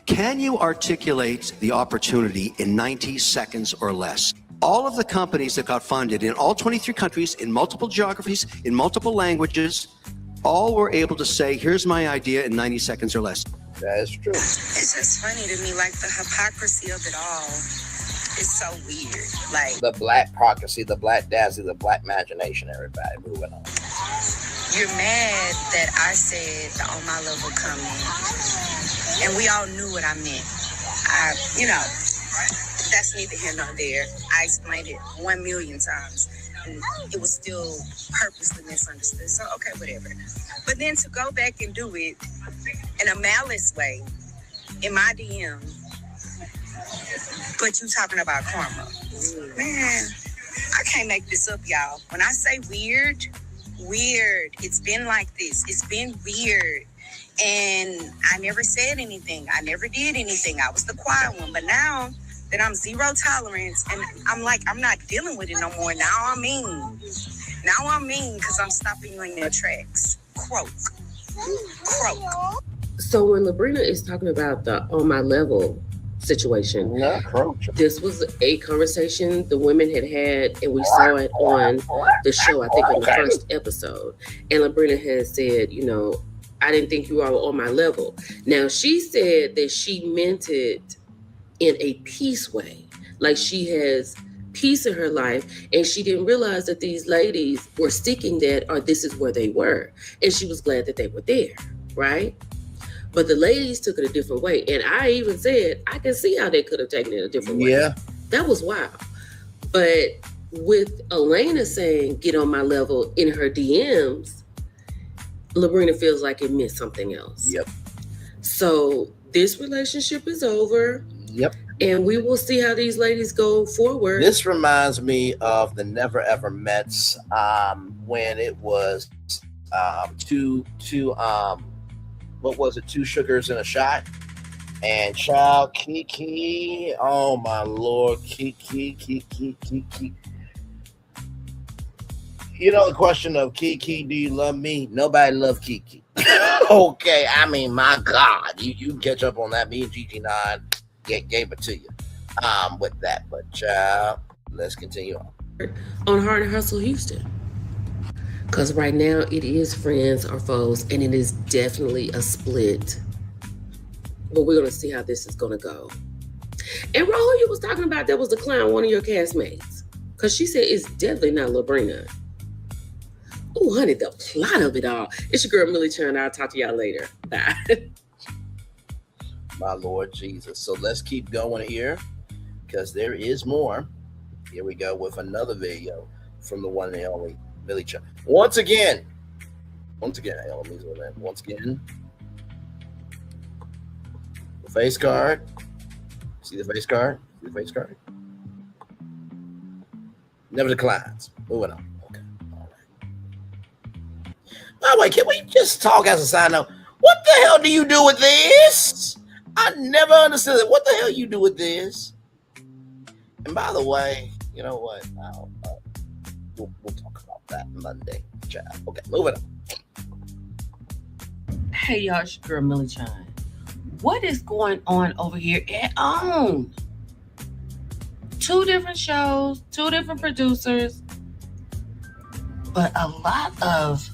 Can you articulate the opportunity in 90 seconds or less? All of the companies that got funded in all 23 countries, in multiple geographies, in multiple languages, all were able to say, here's my idea in 90 seconds or less. That is true. It's just funny to me, like the hypocrisy of it all is so weird. Like the black hypocrisy, the black dazzle, the black imagination, everybody moving on. You're mad that I said the on my level comment, and we all knew what I meant. That's neither here nor there. I explained it 1 million times, and it was still purposely misunderstood. So, okay, whatever. But then to go back and do it in a malice way, in my DM, but you talking about karma. Man, I can't make this up, y'all. When I say weird, it's been like this. It's been weird. And I never said anything. I never did anything. I was the quiet one. But now that I'm zero tolerance, and I'm like, I'm not dealing with it no more. Now I'm mean. Because I'm stopping you in your tracks. Croak. So when Lebrina is talking about the on my level situation, this was a conversation the women had, and we saw it on the show, I think on the first episode. And Lebrina had said, I didn't think you were on my level. Now, she said that she meant it in a peace way. Like she has peace in her life, and she didn't realize that these ladies were sticking that, or this is where they were. And she was glad that they were there, right? But the ladies took it a different way. And I even said, I can see how they could have taken it a different way. Yeah. That was wild. But with Alena saying, get on my level in her DMs, Lebrina feels like it meant something else. Yep. So this relationship is over. Yep. And we will see how these ladies go forward. This reminds me of the Never Ever Mets when it was two what was it? 2 sugars in a shot. And child Kiki, oh my Lord, Kiki. You know the question of Kiki, do you love me? Nobody love Kiki. Okay, I mean, my God, you can catch up on that. Me and GG9 gave it to you with that. But child, let's continue on Heart and Hustle Houston. Because right now it is friends or foes, and it is definitely a split. But we're going to see how this is going to go. And Ro, you was talking about that was the clown, one of your castmates. Because she said it's definitely not Lebrina. Oh, honey, the plot of it all. It's your girl, Millie Chan. I'll talk to y'all later. Bye. My Lord Jesus. So let's keep going here because there is more. Here we go with another video from the one and only Millie Chan. Once again, the face card. See the face card? Never declines. Moving on. Okay. All right. By the way, can we just talk as a side note? What the hell do you do with this? I never understood it. What the hell you do with this? And by the way, you know what? We'll talk about that Monday. Child. Okay, moving on. Hey, y'all, it's your girl, Millie Chan. What is going on over here at OWN? 2 different shows, 2 different producers, but a lot of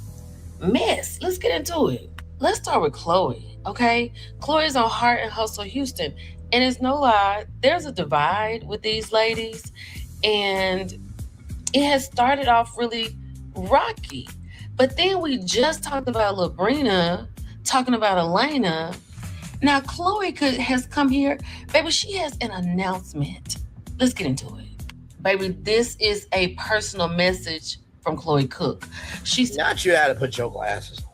mess. Let's get into it. Let's start with Chloe, okay? Chloe's on Heart and Hustle Houston, and it's no lie, there's a divide with these ladies, and it has started off really rocky. But then we just talked about Lebrina, talking about Alena. Now, Chloe has come here. Baby, she has an announcement. Let's get into it. Baby, this is a personal message from Chloe Cook. She's not you had to put your glasses on.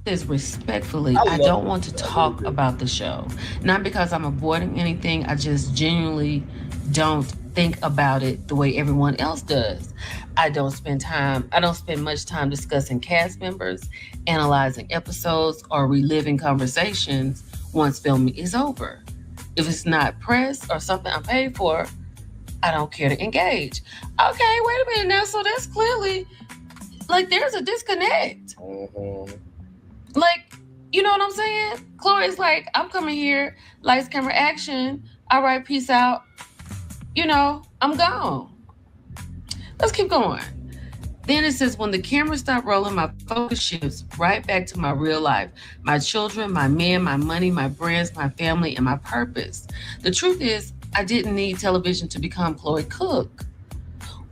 Says respectfully, I don't want to talk about the show. Not because I'm avoiding anything. I just genuinely don't think about it the way everyone else does. I don't spend much time discussing cast members, analyzing episodes, or reliving conversations once filming is over. If it's not press or something I'm paid for, I don't care to engage. Okay, wait a minute now. So that's clearly like there's a disconnect. Mm-hmm. Like, you know what I'm saying? Chloe's like, I'm coming here, lights, camera, action. All right, peace out. You know, I'm gone. Let's keep going. Then it says, when the camera stopped rolling, my focus shifts right back to my real life, my children, my men, my money, my brands, my family, and my purpose. The truth is, I didn't need television to become Chloe Cook.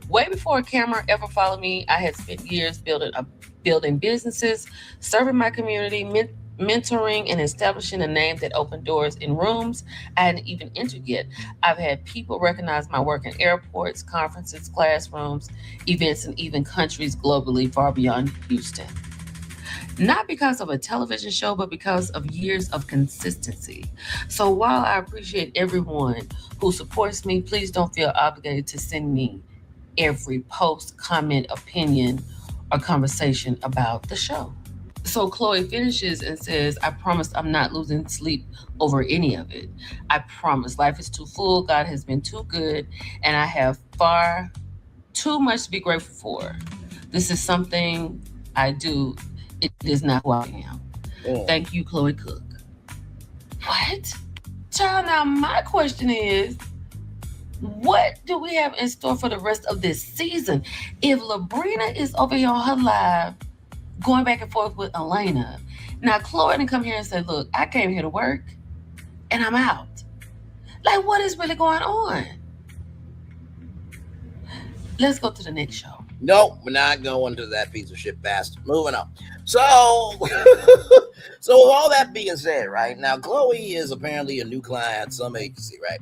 Way before a camera ever followed me, I had spent years building businesses, serving my community, mentoring, and establishing a name that opened doors in rooms I hadn't even entered yet. I've had people recognize my work in airports, conferences, classrooms, events, and even countries globally far beyond Houston. Not because of a television show, but because of years of consistency. So while I appreciate everyone who supports me, please don't feel obligated to send me every post, comment, opinion, or conversation about the show. So Chloe finishes and says, I promise I'm not losing sleep over any of it. I promise life is too full. God has been too good. And I have far too much to be grateful for. This is something I do. It is not who I am. Yeah. Thank you, Chloe Cook. What? Child, now my question is, what do we have in store for the rest of this season? If Lebrina is over here on her live, going back and forth with Alena. Now, Chloe didn't come here and say, look, I came here to work and I'm out. Like, what is really going on? Let's go to the next show. Nope, we're not going to that piece of shit bastard. Moving on. So with all that being said, right, now Chloe is apparently a new client at some agency, right?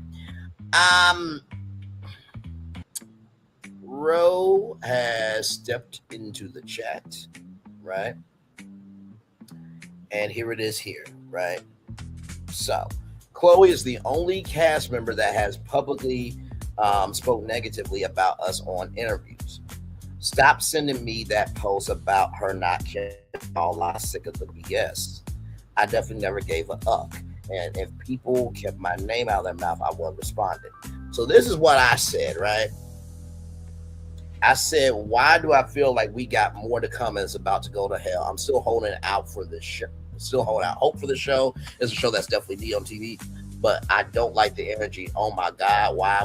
Roe has stepped into the chat, right? And here it is here, right? So Chloe is the only cast member that has publicly spoke negatively about us on interviews. Stop sending me that post about her not caring. All I'm sick of the BS. I definitely never gave a up. And if people kept my name out of their mouth, I would have responded. So this is what I said, right? I said, why do I feel like we got more to come and it's about to go to hell? I'm still holding out for this show. Still holding out hope for the show. It's a show that's definitely D on TV, but I don't like the energy. Oh my God, why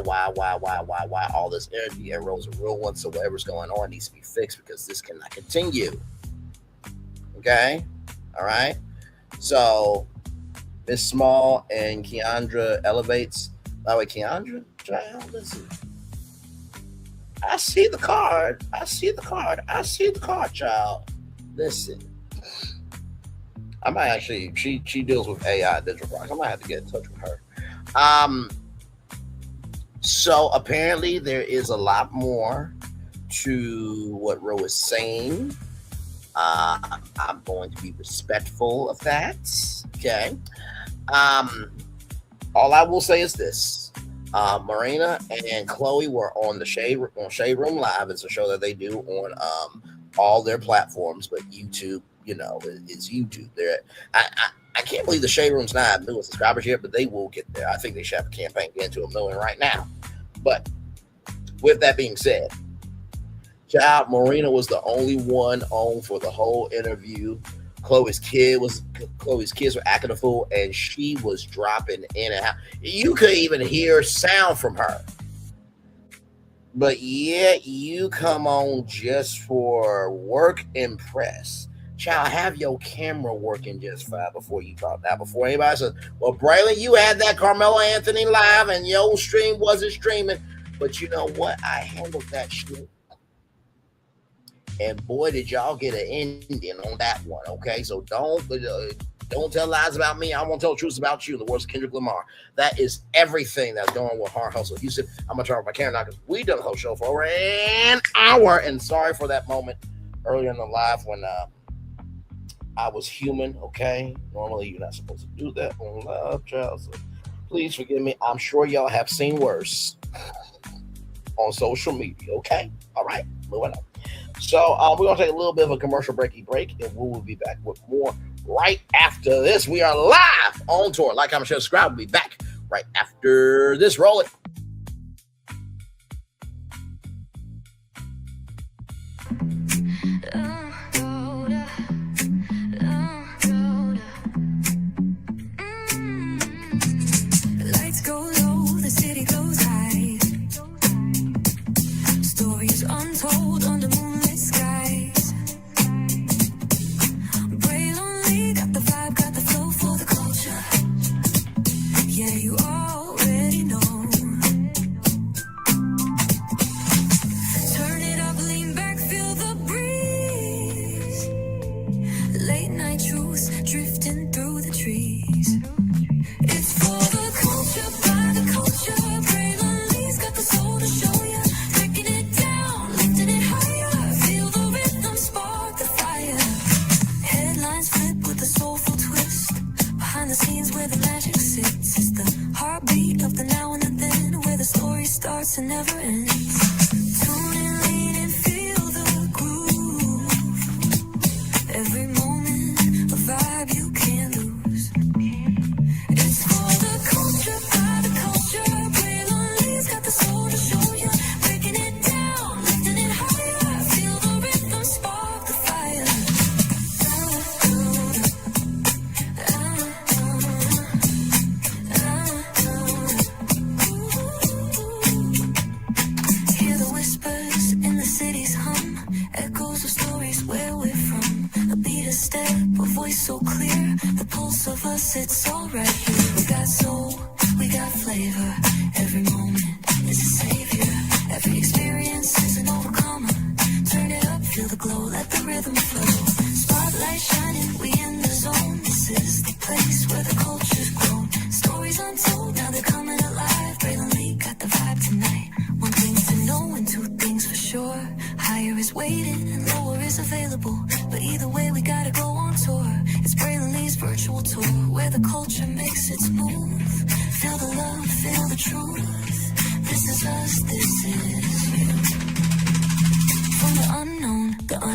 all this energy? And Roe's a real one, so whatever's going on needs to be fixed because this cannot continue. Okay? All right? So Miss Small and Keandra elevates. By the way, Keandra, child, listen. I see the card, child. Listen. I might actually, she deals with AI digital products. I might have to get in touch with her. So apparently there is a lot more to what Roe is saying. I'm going to be respectful of that. Okay. All I will say is this. Murrena and Chloe were on the Shade Room Live. It's a show that they do on all their platforms, but YouTube, is YouTube. I can't believe the Shade Room's not at 1 million subscribers yet, but they will get there. I think they should have a campaign to get to 1 million right now. But with that being said, child, Murrena was the only one on for the whole interview. Chloe's kids were acting a fool, and she was dropping in and out. You could even hear sound from her. But yet you come on just for work and press. Child, have your camera working just fine before you talk. Now, before anybody says, well, Braylon, you had that Carmelo Anthony live and your stream wasn't streaming. But you know what? I handled that shit. And boy, did y'all get an ending on that one, okay? So don't tell lies about me. I won't tell the truth about you. The words of Kendrick Lamar. That is everything that's going on with Hard Hustle Houston. I'm going to turn off my camera now because we done the whole show for over an hour. And sorry for that moment earlier in the live when I was human, okay? Normally, you're not supposed to do that on live, child. So please forgive me. I'm sure y'all have seen worse on social media, okay? All right, moving on. So we're going to take a little bit of a commercial break, and we will be back with more right after this. We are live on tour. Like, comment, share, subscribe. We'll be back right after this. Roll it. Lights go low, the city goes high. Stories untold under moonlit skies. Braylon got the vibe, got the flow for the culture. Yeah, you already know. Turn it up, lean back, feel the breeze. Late night truths drifting through the trees. It's for the culture, by the culture. Braylon Lee's got the soul to show ya. Breaking it down, lifting it higher. Feel the rhythm, spark the fire. Headlines flip with a soulful twist. Behind the scenes where the magic sits. It's the heartbeat of the now and the then, where the story starts and never ends. Tune in, lean and feel the groove. Every moment, a vibe you can't lose. It's for the culture, by the culture. Braylon Lee's got the soul to show ya. Breaking it down, lifting it higher. Feel the rhythm, spark the fire. Hear the whispers in the city's hum. Echoes of stories where we're from. A beat, a step, a voice so clear. The pulse of us, it's all right here. We got soul, we got flavor. Every moment is a savior. Every experience is an overcomer. Turn it up, feel the glow, let the rhythm flow. Spotlight shining, we in the zone. This is the place where the culture's grown. Stories untold, now they're coming alive. Braylon Lee got the vibe tonight. One thing to know and two things for sure. Higher is waiting and lower is available. But either way, we gotta go on tour. It's Braylon Lee's virtual tour, where the culture makes its move. Feel the love, feel the truth. This is us, this is you. From the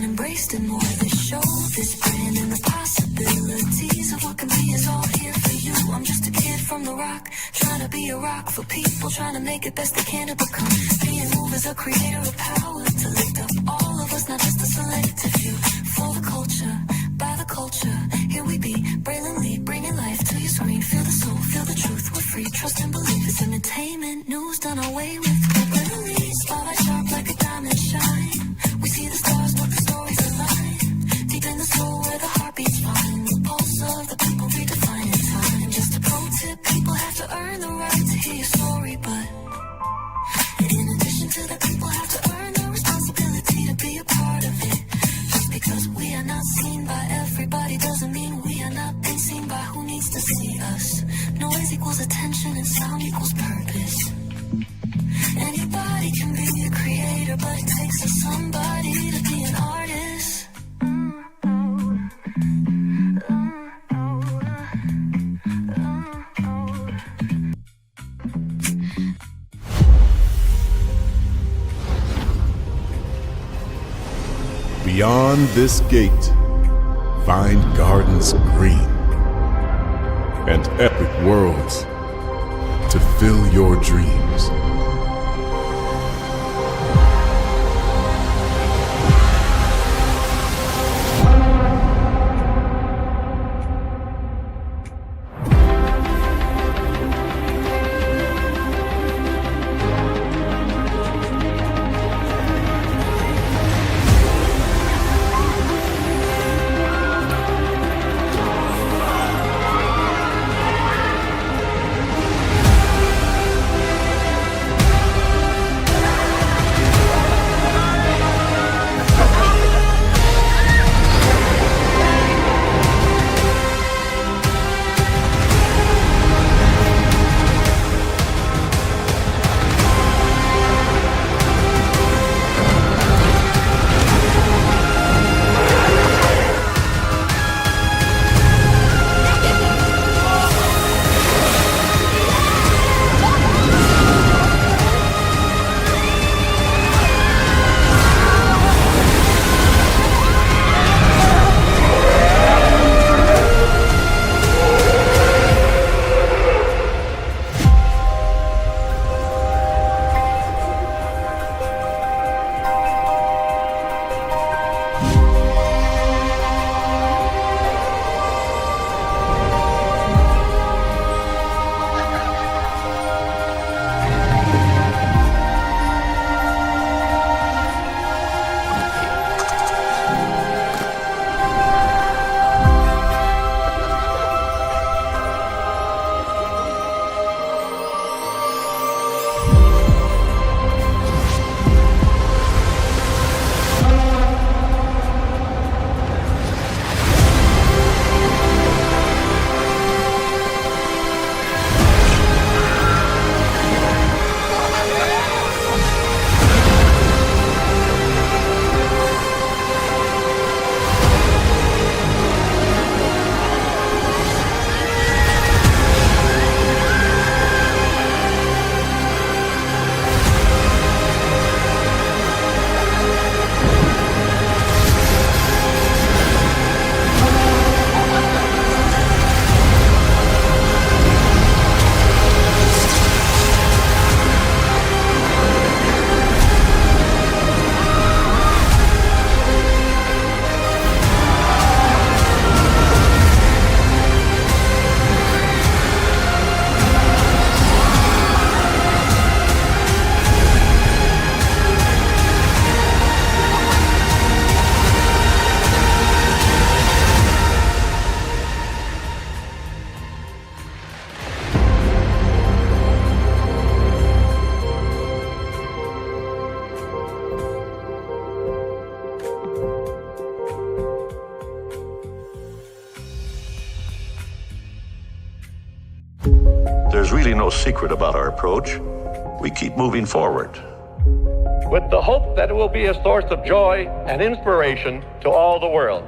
on, embraced it more. This show, this brand, and the possibilities of what can be is all here for you. I'm just a kid from the rock, trying to be a rock for people, trying to make it best they can to become. Being moved as a creator of power, to lift up all of us, not just a selective few. For the culture, by the culture, here we be, brilliantly bringing life to your screen. Feel the soul, feel the truth, we're free. Trust and believe it's entertainment, news done away with. Brilliantly, spotlight sharp like a diamond shine. We see the stars, but the stories align. Deep in the soul where the heartbeats find. The pulse of the people redefining time. Just a pro tip, people have to earn the right to hear your story, but in addition to that, people have to earn the responsibility to be a part of it. Just because we are not seen by everybody doesn't mean we are not being seen by who needs to see us. Noise equals attention and sound equals purpose. Anybody can be a creator, but it takes a somebody to be an artist. Beyond this gate, find gardens green and epic worlds to fill your dreams. There's really no secret about our approach. We keep moving forward, with the hope that it will be a source of joy and inspiration to all the world.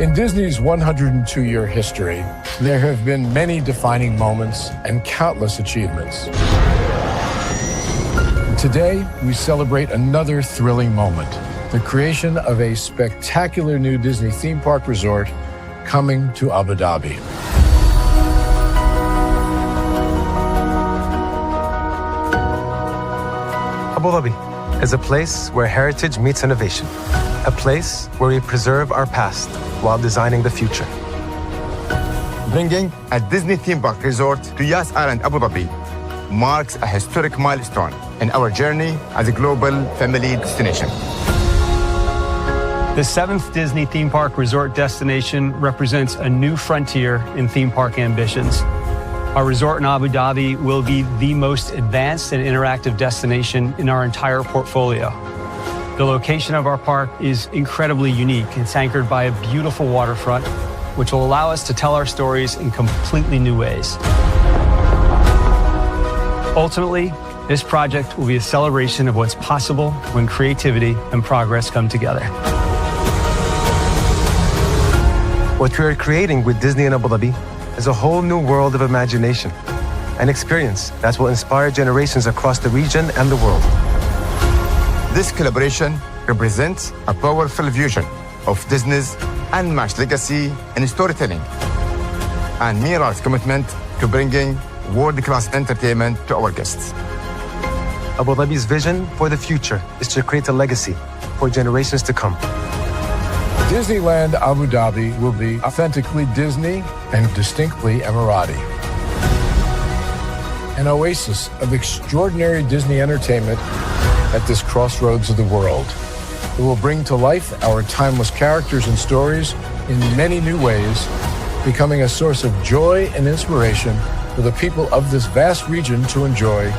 In Disney's 102-year history, there have been many defining moments and countless achievements. Today, we celebrate another thrilling moment, the creation of a spectacular new Disney theme park resort coming to Abu Dhabi. Abu Dhabi is a place where heritage meets innovation, a place where we preserve our past while designing the future. Bringing a Disney theme park resort to Yas Island, Abu Dhabi, marks a historic milestone in our journey as a global family destination. The 7th Disney theme park resort destination represents a new frontier in theme park ambitions. Our resort in Abu Dhabi will be the most advanced and interactive destination in our entire portfolio. The location of our park is incredibly unique. It's anchored by a beautiful waterfront, which will allow us to tell our stories in completely new ways. Ultimately, this project will be a celebration of what's possible when creativity and progress come together. What we are creating with Disney in Abu Dhabi is a whole new world of imagination, an experience that will inspire generations across the region and the world. This collaboration represents a powerful fusion of Disney's unmatched legacy in storytelling and Miral's commitment to bringing world-class entertainment to our guests. Abu Dhabi's vision for the future is to create a legacy for generations to come. Disneyland Abu Dhabi will be authentically Disney and distinctly Emirati. An oasis of extraordinary Disney entertainment at this crossroads of the world. It will bring to life our timeless characters and stories in many new ways, becoming a source of joy and inspiration for the people of this vast region to enjoy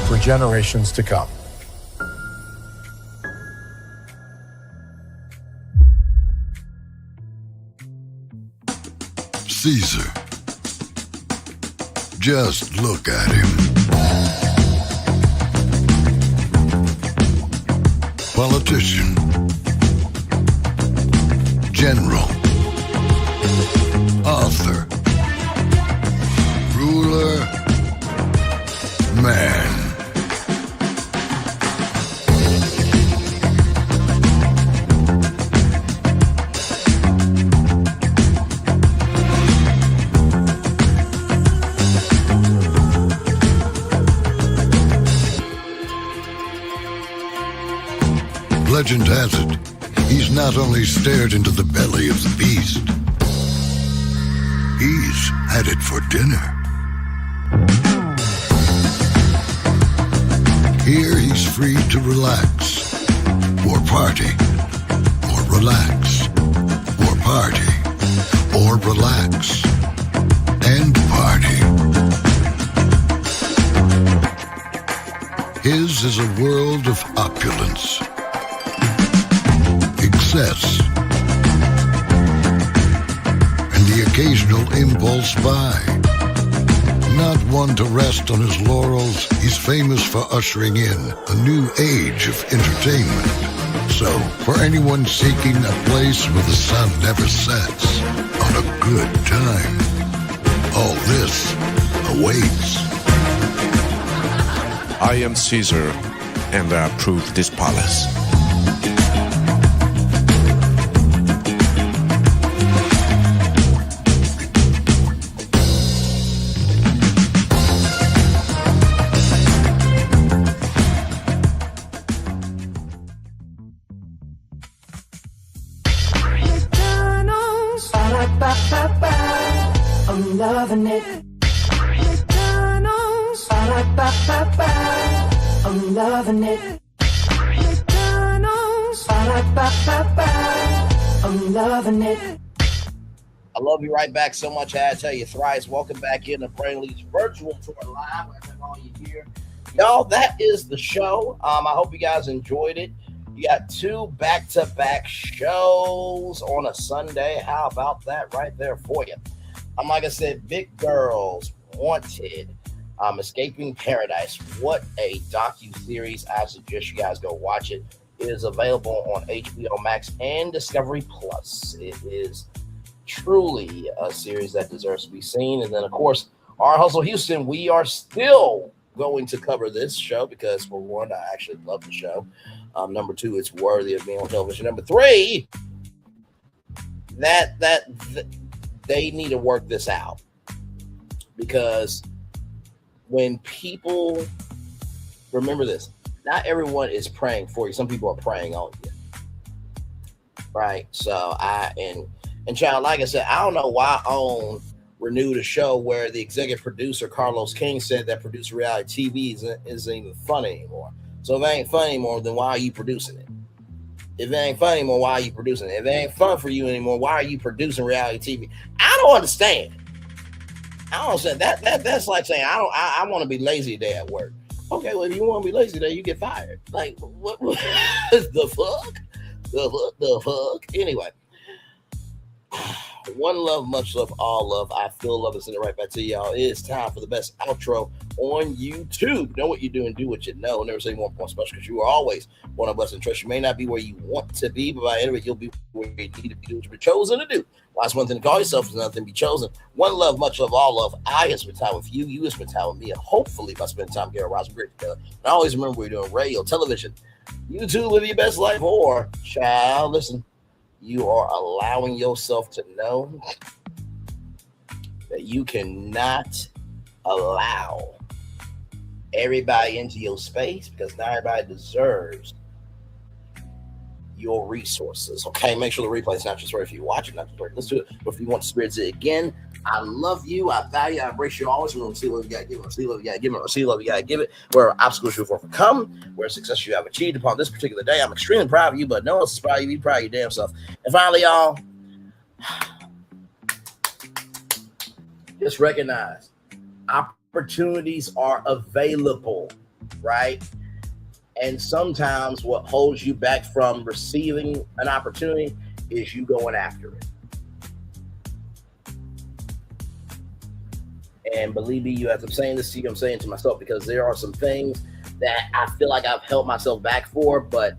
for generations to come. Caesar. Just look at him. Politician. General. Author. Ruler. Man. Legend has it, he's not only stared into the belly of the beast, he's had it for dinner. Here he's free to relax, or party, or relax, or party, or relax, and party. His is a world of opulence, excess, and the occasional impulse buy. Not one to rest on his laurels, he's famous for ushering in a new age of entertainment. So, for anyone seeking a place where the sun never sets on a good time, all this awaits. I am Caesar, and I approve this palace. I'm loving it. McDonald's. I'm loving it. McDonald's. I'm loving it. I love you right back so much. I tell you thrice. Welcome back in to Brainley's virtual tour live. I have all you here. Y'all, that is the show. I hope you guys enjoyed it. You got 2 back-to-back shows on a Sunday. How about that right there for you? Like I said, Big Girls, Wanted, Escaping Paradise. What a docu-series. I suggest you guys go watch it. It is available on HBO Max and Discovery Plus. It is truly a series that deserves to be seen. And then, of course, our Hustle Houston, we are still going to cover this show because, for one, I actually love the show. Number two, it's worthy of being on television. Number three, that they need to work this out, because when people remember this, not everyone is praying for you. Some people are praying on you, right? So and child, like I said, I don't know why OWN renewed a show where the executive producer Carlos King said that producing reality TV isn't even fun anymore. So if it ain't fun anymore, then why are you producing it? If it ain't fun anymore, why are you producing it? If it ain't fun for you anymore, why are you producing reality TV? I don't understand. That's like saying I want to be lazy today at work. Okay, well, if you want to be lazy today, you get fired. Like, what the fuck? The fuck? Anyway. One love, much love, all love. I feel love and send it right back to y'all. It is time for the best outro on YouTube. Know what you do and do what you know. Never say more point special, because you are always one of us and trust. You may not be where you want to be, but by the end of it, you'll be where you need to be, do what you've been chosen to do. Last one thing to call yourself is another thing to be chosen. One love, much love, all love. I have spent time with you. You have spent time with me. And hopefully, by spending time together, we're great together. And always remember, we're doing radio, television, YouTube, live your best life, or child, listen. You are allowing yourself to know that you cannot allow everybody into your space, because not everybody deserves your resources. Okay, make sure the replay is not just right if you watch it, not just right. Let's do it. But if you want to experience it again, I love you. I value you. I embrace you always. We're going to see love you got to give it. See love you got to give it. See love you got to give it. Where obstacles you've overcome, where success you have achieved upon this particular day. I'm extremely proud of you, but no one else is proud of you. Be proud of your damn self. And finally, y'all, just recognize opportunities are available, right? And sometimes what holds you back from receiving an opportunity is you going after it. And believe me, as I'm saying this to you, I'm saying to myself, because there are some things that I feel like I've held myself back for, but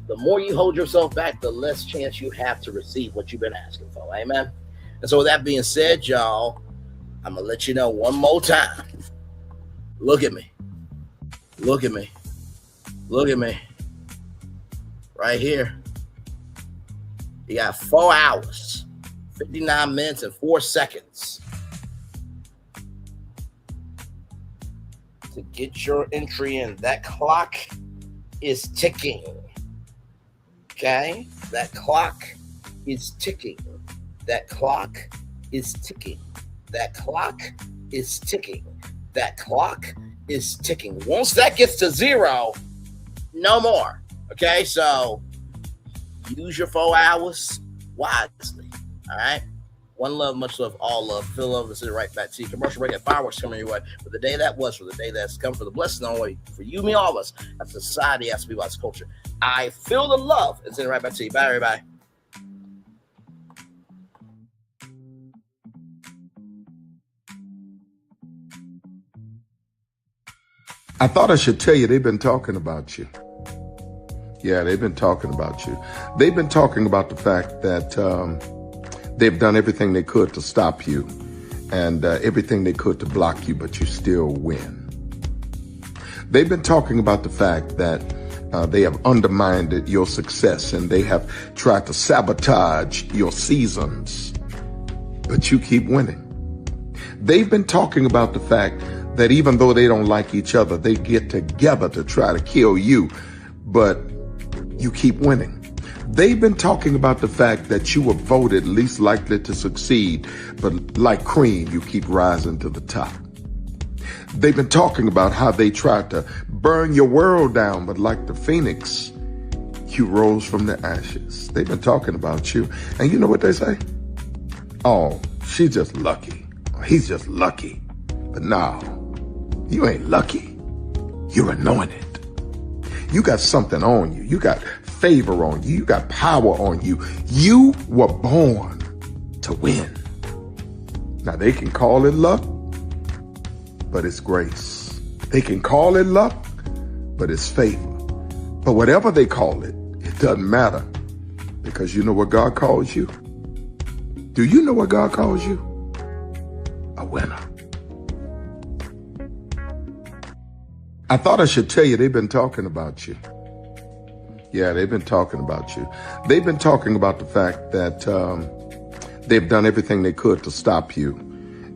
the more you hold yourself back, the less chance you have to receive what you've been asking for. Amen. And so with that being said, y'all, I'm going to let you know one more time. Look at me. Look at me. Look at me. Right here. You got 4 hours, 59 minutes, and 4 seconds to get your entry in. That clock is ticking. Okay? That clock is ticking. That clock is ticking. That clock is ticking. That clock is ticking. Once that gets to 0, no more. Okay? So use your 4 hours wisely. All right? One love, much love, all love. Feel love and send it right back to you. Commercial break and fireworks coming your way. For the day that was, for the day that's come, for the blessing only, for you, me, all of us, as society has to be about its culture. I feel the love and send it right back to you. Bye, everybody. I thought I should tell you, they've been talking about you. Yeah, they've been talking about you. They've been talking about the fact that they've done everything they could to stop you and everything they could to block you, but you still win. They've been talking about the fact that they have undermined your success and they have tried to sabotage your seasons, but you keep winning. They've been talking about the fact that even though they don't like each other, they get together to try to kill you, but you keep winning. They've been talking about the fact that you were voted least likely to succeed, but like cream, you keep rising to the top. They've been talking about how they tried to burn your world down, but like the phoenix, you rose from the ashes. They've been talking about you. And you know what they say? Oh, she's just lucky. He's just lucky. But no, you ain't lucky. You're anointed. You got something on you. You got favor on you. You got power on you. You were born to win. Now they can call it luck, but it's grace. They can call it luck, but it's favor. But whatever they call it, it doesn't matter, because you know what God calls you? Do you know what God calls you? A winner. I thought I should tell you they've been talking about you. Yeah, they've been talking about you. They've been talking about the fact that they've done everything they could to stop you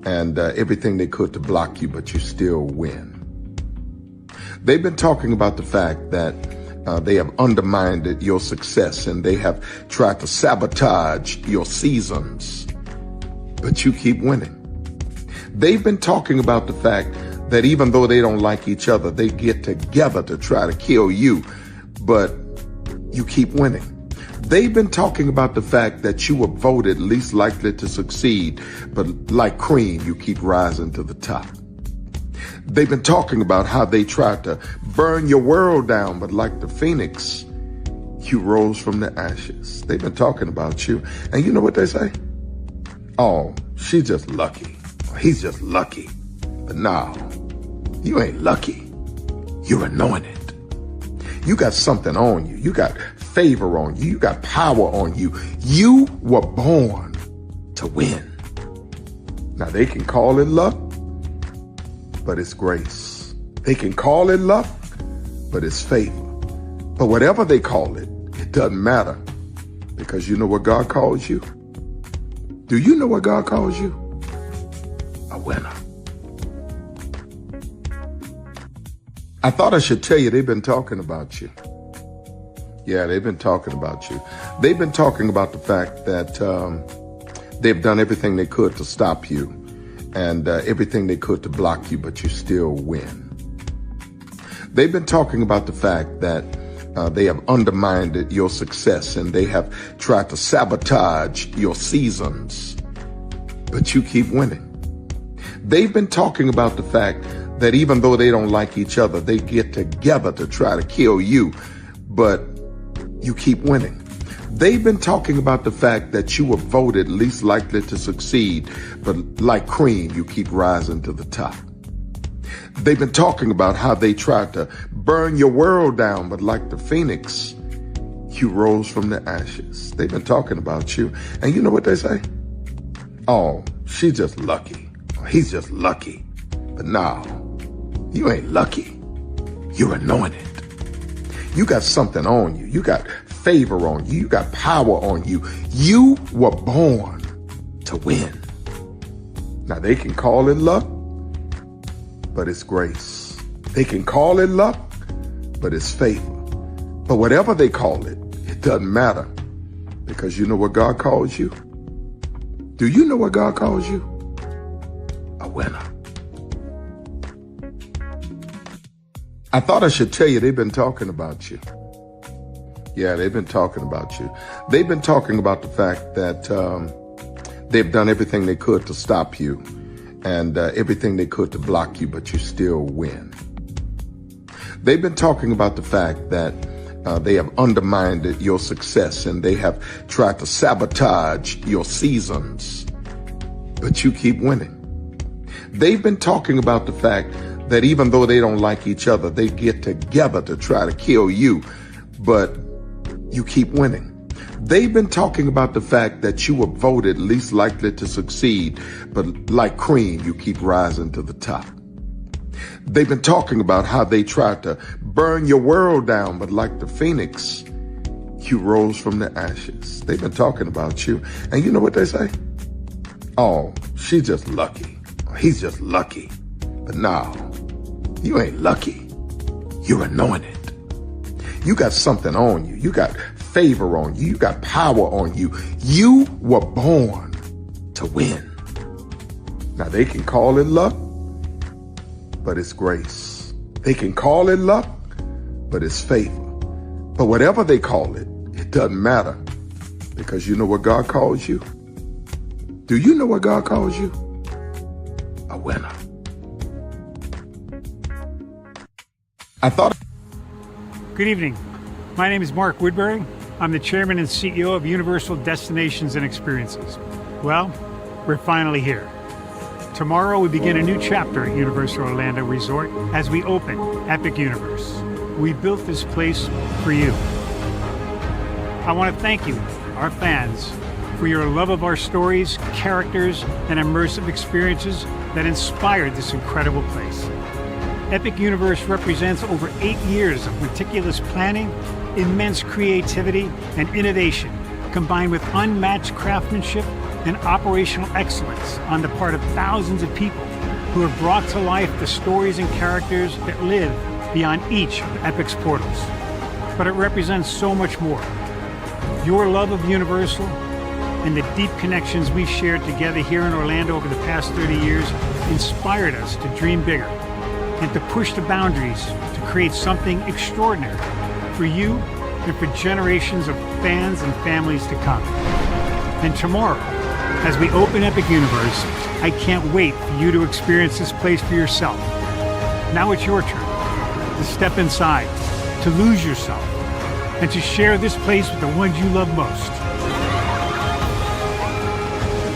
and everything they could to block you, but you still win. They've been talking about the fact that they have undermined your success and they have tried to sabotage your seasons, but you keep winning. They've been talking about the fact that even though they don't like each other, they get together to try to kill you, but you keep winning. They've been talking about the fact that you were voted least likely to succeed, but like cream, you keep rising to the top. They've been talking about how they tried to burn your world down, but like the phoenix, you rose from the ashes. They've been talking about you. And you know what they say? Oh, she's just lucky. He's just lucky. But no, you ain't lucky. You're anointed. You got something on you. You got favor on you. You got power on you. You were born to win. Now they can call it luck, but it's grace. They can call it luck, but it's favor. But whatever they call it, it doesn't matter, because you know what God calls you? Do you know what God calls you? A winner. I thought I should tell you they've been talking about you. Yeah, they've been talking about you. They've been talking about the fact that they've done everything they could to stop you and everything they could to block you, but you still win. They've been talking about the fact that they have undermined your success and they have tried to sabotage your seasons, but you keep winning. They've been talking about the fact that even though they don't like each other, they get together to try to kill you, but you keep winning. They've been talking about the fact that you were voted least likely to succeed, but like cream, you keep rising to the top. They've been talking about how they tried to burn your world down, but like the phoenix, you rose from the ashes. They've been talking about you. And you know what they say? Oh, she's just lucky. He's just lucky. But no, you ain't lucky. You're anointed. You got something on you. You got favor on you. You got power on you. You were born to win. Now they can call it luck, but it's grace. They can call it luck, but it's favor. But whatever they call it, it doesn't matter, because you know what God calls you? Do you know what God calls you? A winner. I thought I should tell you they've been talking about you. Yeah, they've been talking about you. They've been talking about the fact that they've done everything they could to stop you and everything they could to block you, but you still win. They've been talking about the fact that they have undermined your success and they have tried to sabotage your seasons, but you keep winning. They've been talking about the fact that even though they don't like each other, they get together to try to kill you, but you keep winning. They've been talking about the fact that you were voted least likely to succeed, but like cream, you keep rising to the top. They've been talking about how they tried to burn your world down, but like the phoenix, you rose from the ashes. They've been talking about you. And you know what they say? Oh, she's just lucky. He's just lucky. But no, you ain't lucky. You're anointed. You got something on you. You got favor on you. You got power on you. You were born to win. Now they can call it luck, but it's grace. They can call it luck, but it's favor. But whatever they call it, it doesn't matter, because you know what God calls you? Do you know what God calls you? A winner. I thought. Good evening. My name is Mark Woodbury. I'm the chairman and CEO of Universal Destinations and Experiences. Well, we're finally here. Tomorrow we begin a new chapter at Universal Orlando Resort as we open Epic Universe. We built this place for you. I want to thank you, our fans, for your love of our stories, characters, and immersive experiences that inspired this incredible place. Epic Universe represents over 8 years of meticulous planning, immense creativity, and innovation, combined with unmatched craftsmanship and operational excellence on the part of thousands of people who have brought to life the stories and characters that live beyond each of Epic's portals. But it represents so much more. Your love of Universal and the deep connections we've shared together here in Orlando over the past 30 years inspired us to dream bigger and to push the boundaries to create something extraordinary for you and for generations of fans and families to come. And tomorrow, as we open Epic Universe, I can't wait for you to experience this place for yourself. Now it's your turn to step inside, to lose yourself, and to share this place with the ones you love most.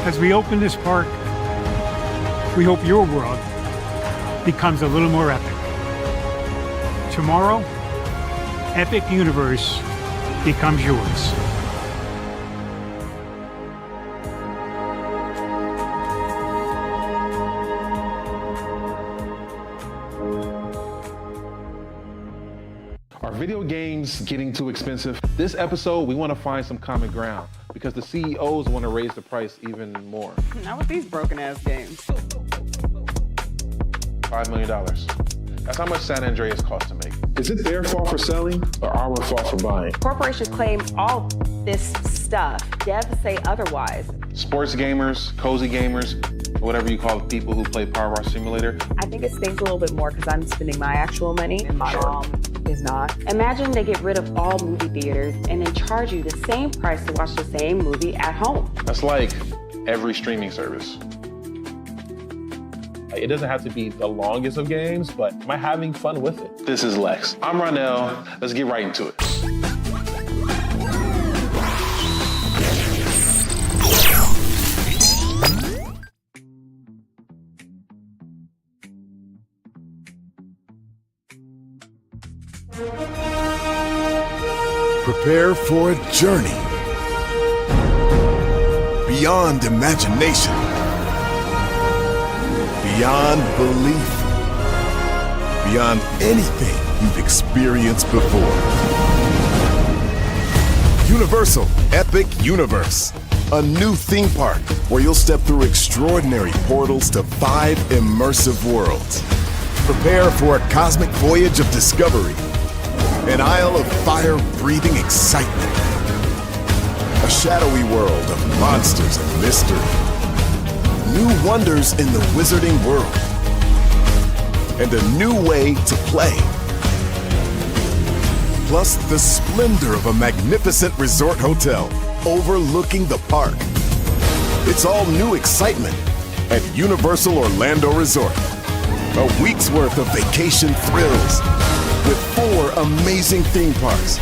As we open this park, we hope your world becomes a little more epic. Tomorrow, Epic Universe becomes yours. Are video games getting too expensive? This episode, we want to find some common ground because the CEOs want to raise the price even more. Not with these broken-ass games. $5 million. That's how much San Andreas costs to make. Is it their fault for selling or our fault for buying? Corporations claim all this stuff. Devs say otherwise. Sports gamers, cozy gamers, whatever you call the people who play Power Wash Simulator. I think it stings a little bit more because I'm spending my actual money and my mom is not. Imagine they get rid of all movie theaters and then charge you the same price to watch the same movie at home. That's like every streaming service. It doesn't have to be the longest of games, but am I having fun with it? This is Lex. I'm Ronell. Let's get right into it. Prepare for a journey beyond imagination, beyond belief, beyond anything you've experienced before. Universal Epic Universe, a new theme park where you'll step through extraordinary portals to 5 immersive worlds. Prepare for a cosmic voyage of discovery, an isle of fire-breathing excitement, a shadowy world of monsters and mystery, new wonders in the wizarding world, and a new way to play. Plus the splendor of a magnificent resort hotel overlooking the park. It's all new excitement at Universal Orlando Resort. A week's worth of vacation thrills with 4 amazing theme parks,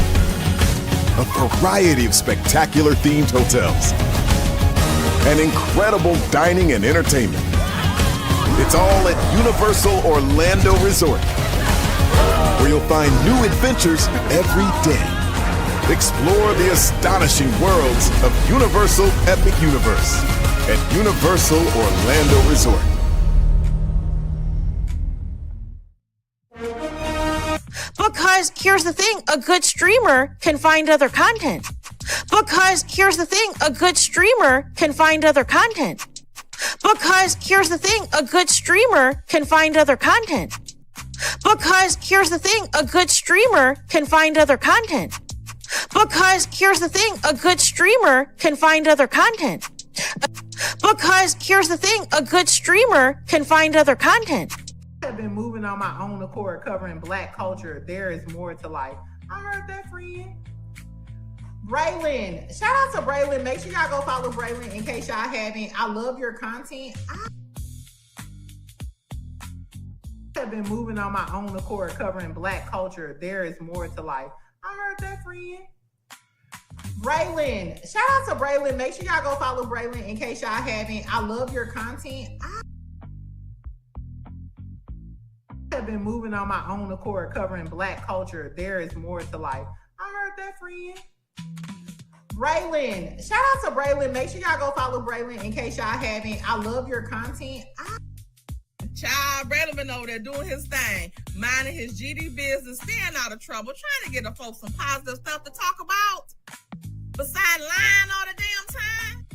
a variety of spectacular themed hotels, and incredible dining and entertainment. It's all at Universal Orlando Resort, where you'll find new adventures every day. Explore the astonishing worlds of Universal Epic Universe at Universal Orlando Resort. Because here's the thing, a good streamer can find other content. Because here's the thing, a good streamer can find other content. Because here's the thing, a good streamer can find other content. Because here's the thing, a good streamer can find other content. Because here's the thing, a good streamer can find other content. Because here's the thing, a good streamer can find other content. Have been moving on my own accord, covering Black culture. There is more to life. I heard that, friend. Braylon, shout out to Braylon. Make sure y'all go follow Braylon in case y'all haven't. I love your content. I have been moving on my own accord, covering Black culture. There is more to life. I heard that, friend. Braylon, shout out to Braylon. Make sure y'all go follow Braylon in case y'all haven't. I love your content. I have been moving on my own accord, covering Black culture. There is more to life. I heard that, friend. Braylon, shout out to Braylon. Make sure y'all go follow Braylon in case y'all haven't. I love your content. Child relevant over there doing his thing, minding his GD business, staying out of trouble, trying to get the folks some positive stuff to talk about. Besides lying all the damn time.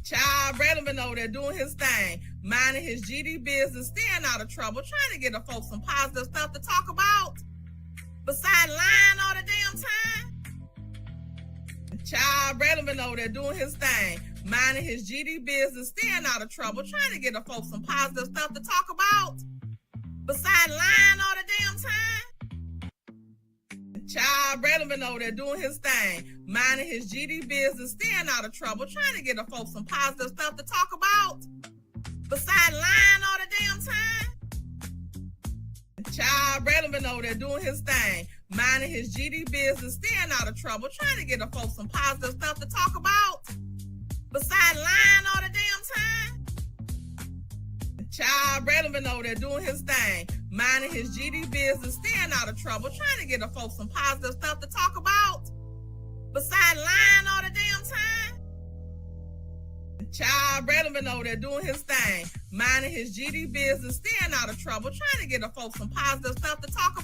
Child relevant over there doing his thing, minding his GD business, staying out of trouble, trying to get the folks some positive stuff to talk about. Besides lying all the damn time. Child relevant over there doing his thing, minding his GD business, staying out of trouble, trying to get the folks some positive stuff to talk about. Besides lying all the damn time. Child relevant over there doing his thing, minding his GD business, staying out of trouble, trying to get the folks some positive stuff to talk about. Besides lying all the damn time. Child relevant over there doing his thing, minding his GD business, staying out of trouble, trying to get the folks some positive stuff to talk about. Besides lying all the damn time. Child relevant over there doing his thing, minding his GD business, staying out of trouble, trying to get the folks some positive stuff to talk about. Besides lying all the damn time. Child relevant over there doing his thing, minding his GD business, staying out of trouble, trying to get the folks some positive stuff to talk